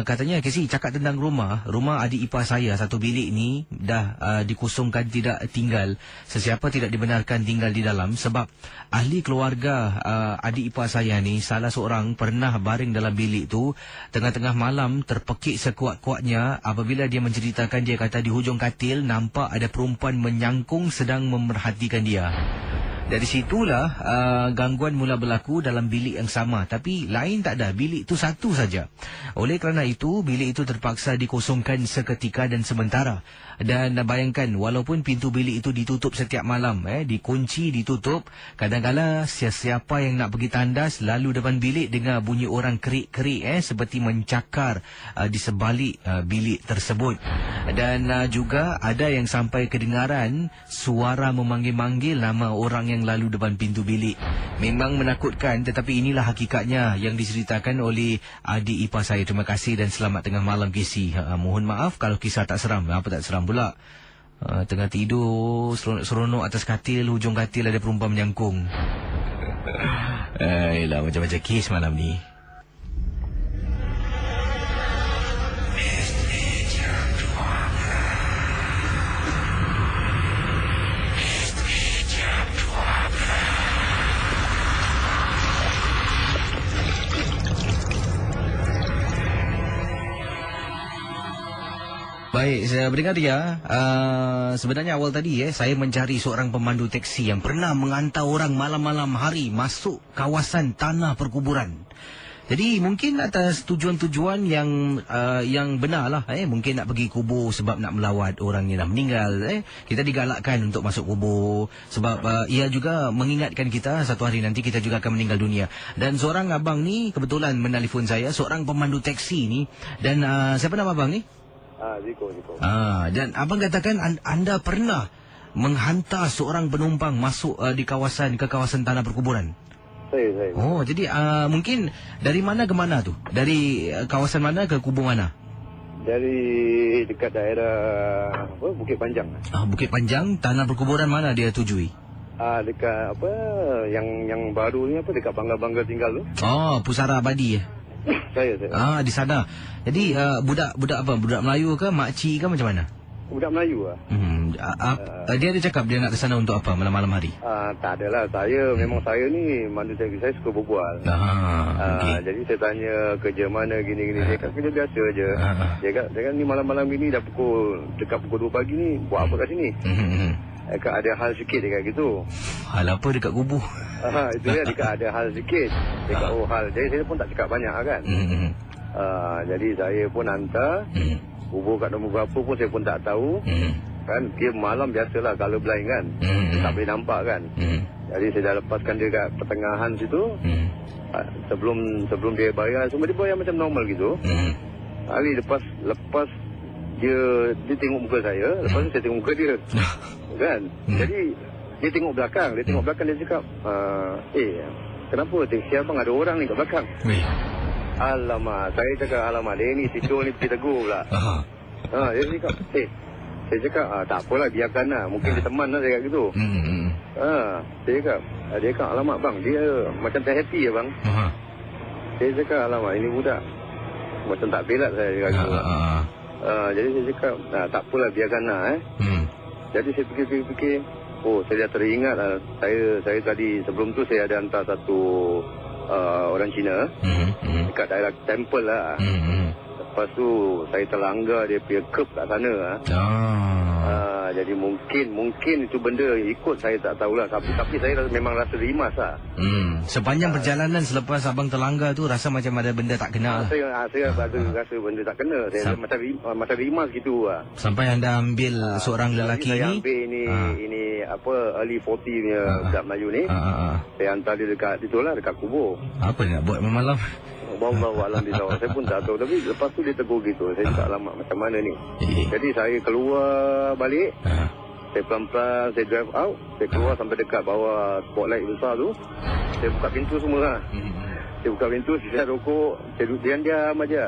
Katanya, Casey, cakap tentang rumah adik ipar saya satu bilik ni dah dikosongkan, tidak tinggal. Sesiapa tidak dibenarkan tinggal di dalam sebab ahli keluarga adik ipar saya ni salah seorang pernah baring dalam bilik tu tengah-tengah malam terpekik sekuat-kuatnya. Apabila dia menceritakan, dia kata di hujung katil nampak ada perempuan menyangkung sedang memerhatikan dia. Dari situlah gangguan mula berlaku dalam bilik yang sama. Tapi lain tak ada, bilik itu satu saja. Oleh kerana itu, bilik itu terpaksa dikosongkan seketika dan sementara. Dan bayangkan, walaupun pintu bilik itu ditutup setiap malam, dikunci, ditutup, kadang-kadang siapa yang nak pergi tandas lalu depan bilik dengar bunyi orang kerik-kerik seperti mencakar di sebalik bilik tersebut. Dan juga ada yang sampai kedengaran suara memanggil-manggil nama orang yang lalu depan pintu bilik. Memang menakutkan, tetapi inilah hakikatnya yang diceritakan oleh adik ipar saya. Terima kasih dan selamat tengah malam, Casey. Mohon maaf kalau kisah tak seram. Apa tak seram pula? Tengah tidur, seronok atas katil, hujung katil ada perempuan menyangkung. Yelah, macam-macam kes malam ni. Baik, saya berdengar dia. Sebenarnya awal tadi saya mencari seorang pemandu teksi yang pernah menghantar orang malam-malam hari masuk kawasan tanah perkuburan. Jadi mungkin atas tujuan-tujuan yang benar lah. Mungkin nak pergi kubur sebab nak melawat orang yang dah meninggal. Kita digalakkan untuk masuk kubur sebab ia juga mengingatkan kita satu hari nanti kita juga akan meninggal dunia. Dan seorang abang ni kebetulan menelpon saya, seorang pemandu teksi ni. Dan siapa nama abang ni? Ziko. Dan abang katakan anda pernah menghantar seorang penumpang masuk ke kawasan tanah perkuburan. Saya. Oh, jadi mungkin dari mana ke mana tu? Dari kawasan mana ke kubur mana? Dari dekat daerah Bukit Panjang. Bukit Panjang, tanah perkuburan mana dia tujui? Dekat yang baru ni dekat Bangga tinggal tu. Pusara Abadi. Saya. Di sana. Jadi budak apa? Budak Melayu ke, makcik ke, macam mana? Budak Melayu lah. Dia ada cakap dia nak ke sana untuk apa malam-malam hari? Tak adalah. Memang saya ni mandu teksi, saya suka berbual. Okay. Jadi saya tanya kerja mana gini-gini. Dia kata kerja biasa je. Dia kata ni malam-malam gini dah dekat pukul 2 pagi ni, buat apa kat sini? Ada hal sikit dekat gitu. Hal apa dekat kubur? Itu dia, dekat ada hal sikit. Dekat hal. Jadi saya pun tak cakap banyak kan. Jadi saya pun hantar. Kubur kat nombor berapa pun saya pun tak tahu. Kan dia malam biasalah kalau blind kan. Tak boleh nampak kan. Jadi saya dah lepaskan dia kat pertengahan situ. Sebelum dia bayar, semua dia bayar macam normal gitu. Hari lepas dia tengok muka saya, lepas tu saya tengok muka dia. Kan? Jadi dia tengok belakang, dia cakap, kenapa teksi abang ada orang ni kat belakang? Alamak, saya cakap alamak, dia ni tidur ni pergi tegur pula. Dia cakap, saya cakap, tak apalah, biarkan lah, mungkin dia teman lah, saya cakap gitu. Dia cakap, alamak bang, dia macam tak happy ya bang. Saya cakap, alamak, ini budak macam tak belat saya cakap gitu. Jadi saya cakap, tak apalah, biarkan lah. Jadi saya fikir, saya dah teringat lah. Saya tadi, sebelum tu saya ada hantar satu orang Cina dekat daerah temple lah. Lepas tu saya terlanggar dia punya curb kat sana. Jadi mungkin itu benda ikut, saya tak tahulah. Tapi saya memang rasa rimas lah. Sepanjang perjalanan selepas abang terlanggar tu rasa macam ada benda tak kena. Saya rasa benda tak kena. Saya macam rimas gitu lah. Sampai anda ambil seorang lelaki saya ni. Ambil ini early 40 punya budak Melayu ni. Saya hantar dia dekat kubur. Apa nak buat malam? Bawa alam di bawah. Saya pun tak tahu. Tapi lepas tu dia tegur gitu. Saya tak lama macam mana ni. Jadi saya keluar balik. Saya pelan-pelan, saya drive out. Saya keluar sampai dekat bawah spotlight besar tu. Saya buka pintu semua lah. Saya buka pintu, saya rokok. Saya duduk diam-diam aja.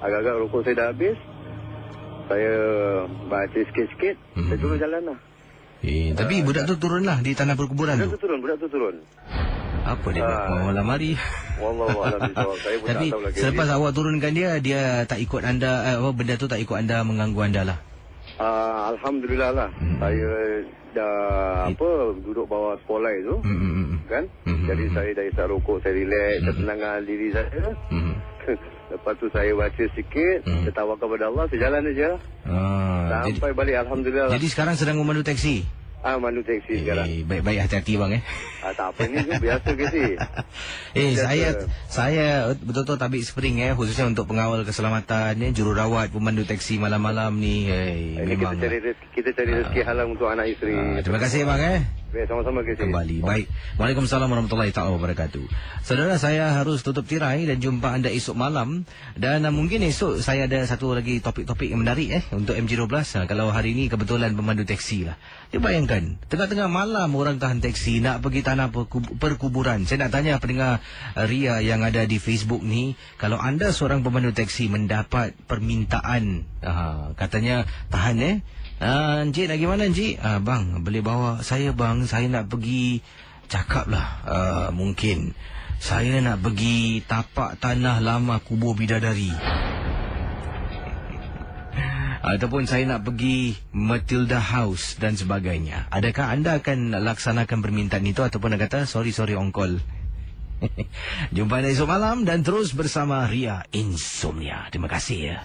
Agak-agak rokok saya dah habis. saya baca sikit-sikit, saya turun jalan lah. Tapi budak tu turun lah di tanah perkuburan tu? Budak tu turun. Apa dia buat malam hari? Wallahualam, saya pun tapi tak tahu lagi. selepas awak turunkan dia tak ikut anda, benda tu tak ikut anda, mengganggu anda lah? Alhamdulillah lah. Saya dah duduk bawah spotlight tu, kan? Jadi saya dah isap rokok, saya relax, saya tenangkan diri saya. Lepas tu saya baca sikit, saya tawakal kepada Allah, saya jalan aja. Sampai balik, Alhamdulillah. Jadi sekarang sedang memandu taksi? Mandu taksi sekarang. Baik-baik, hati-hati bang tak apa, ni biasa ke sih. Saya betul-betul tabik spring khususnya untuk pengawal keselamatan jururawat pemandu taksi malam-malam ni. Memang kita cari rezeki halal untuk anak isteri. Terima kasih bang Baik, sama-sama kembali. Baik. Waalaikumsalam warahmatullahi taala wabarakatuh. Saudara, saya harus tutup tirai dan jumpa anda esok malam, dan mungkin esok saya ada satu lagi topik-topik yang menarik untuk MG12. Kalau hari ini kebetulan pemandu taksi lah. Dia bayangkan tengah-tengah malam orang tahan taksi nak pergi tanah perkuburan. Saya nak tanya pendengar Ria yang ada di Facebook ni, kalau anda seorang pemandu taksi mendapat permintaan, katanya tahan Encik nak pergi mana Encik? Bang, boleh bawa saya bang, saya nak pergi, cakaplah mungkin saya nak pergi tapak tanah lama kubur bidadari, ataupun saya nak pergi Matilda House dan sebagainya. Adakah anda akan laksanakan permintaan itu, ataupun anda kata sorry ongkol? Jumpa anda esok malam dan terus bersama Ria Insomnia. Terima kasih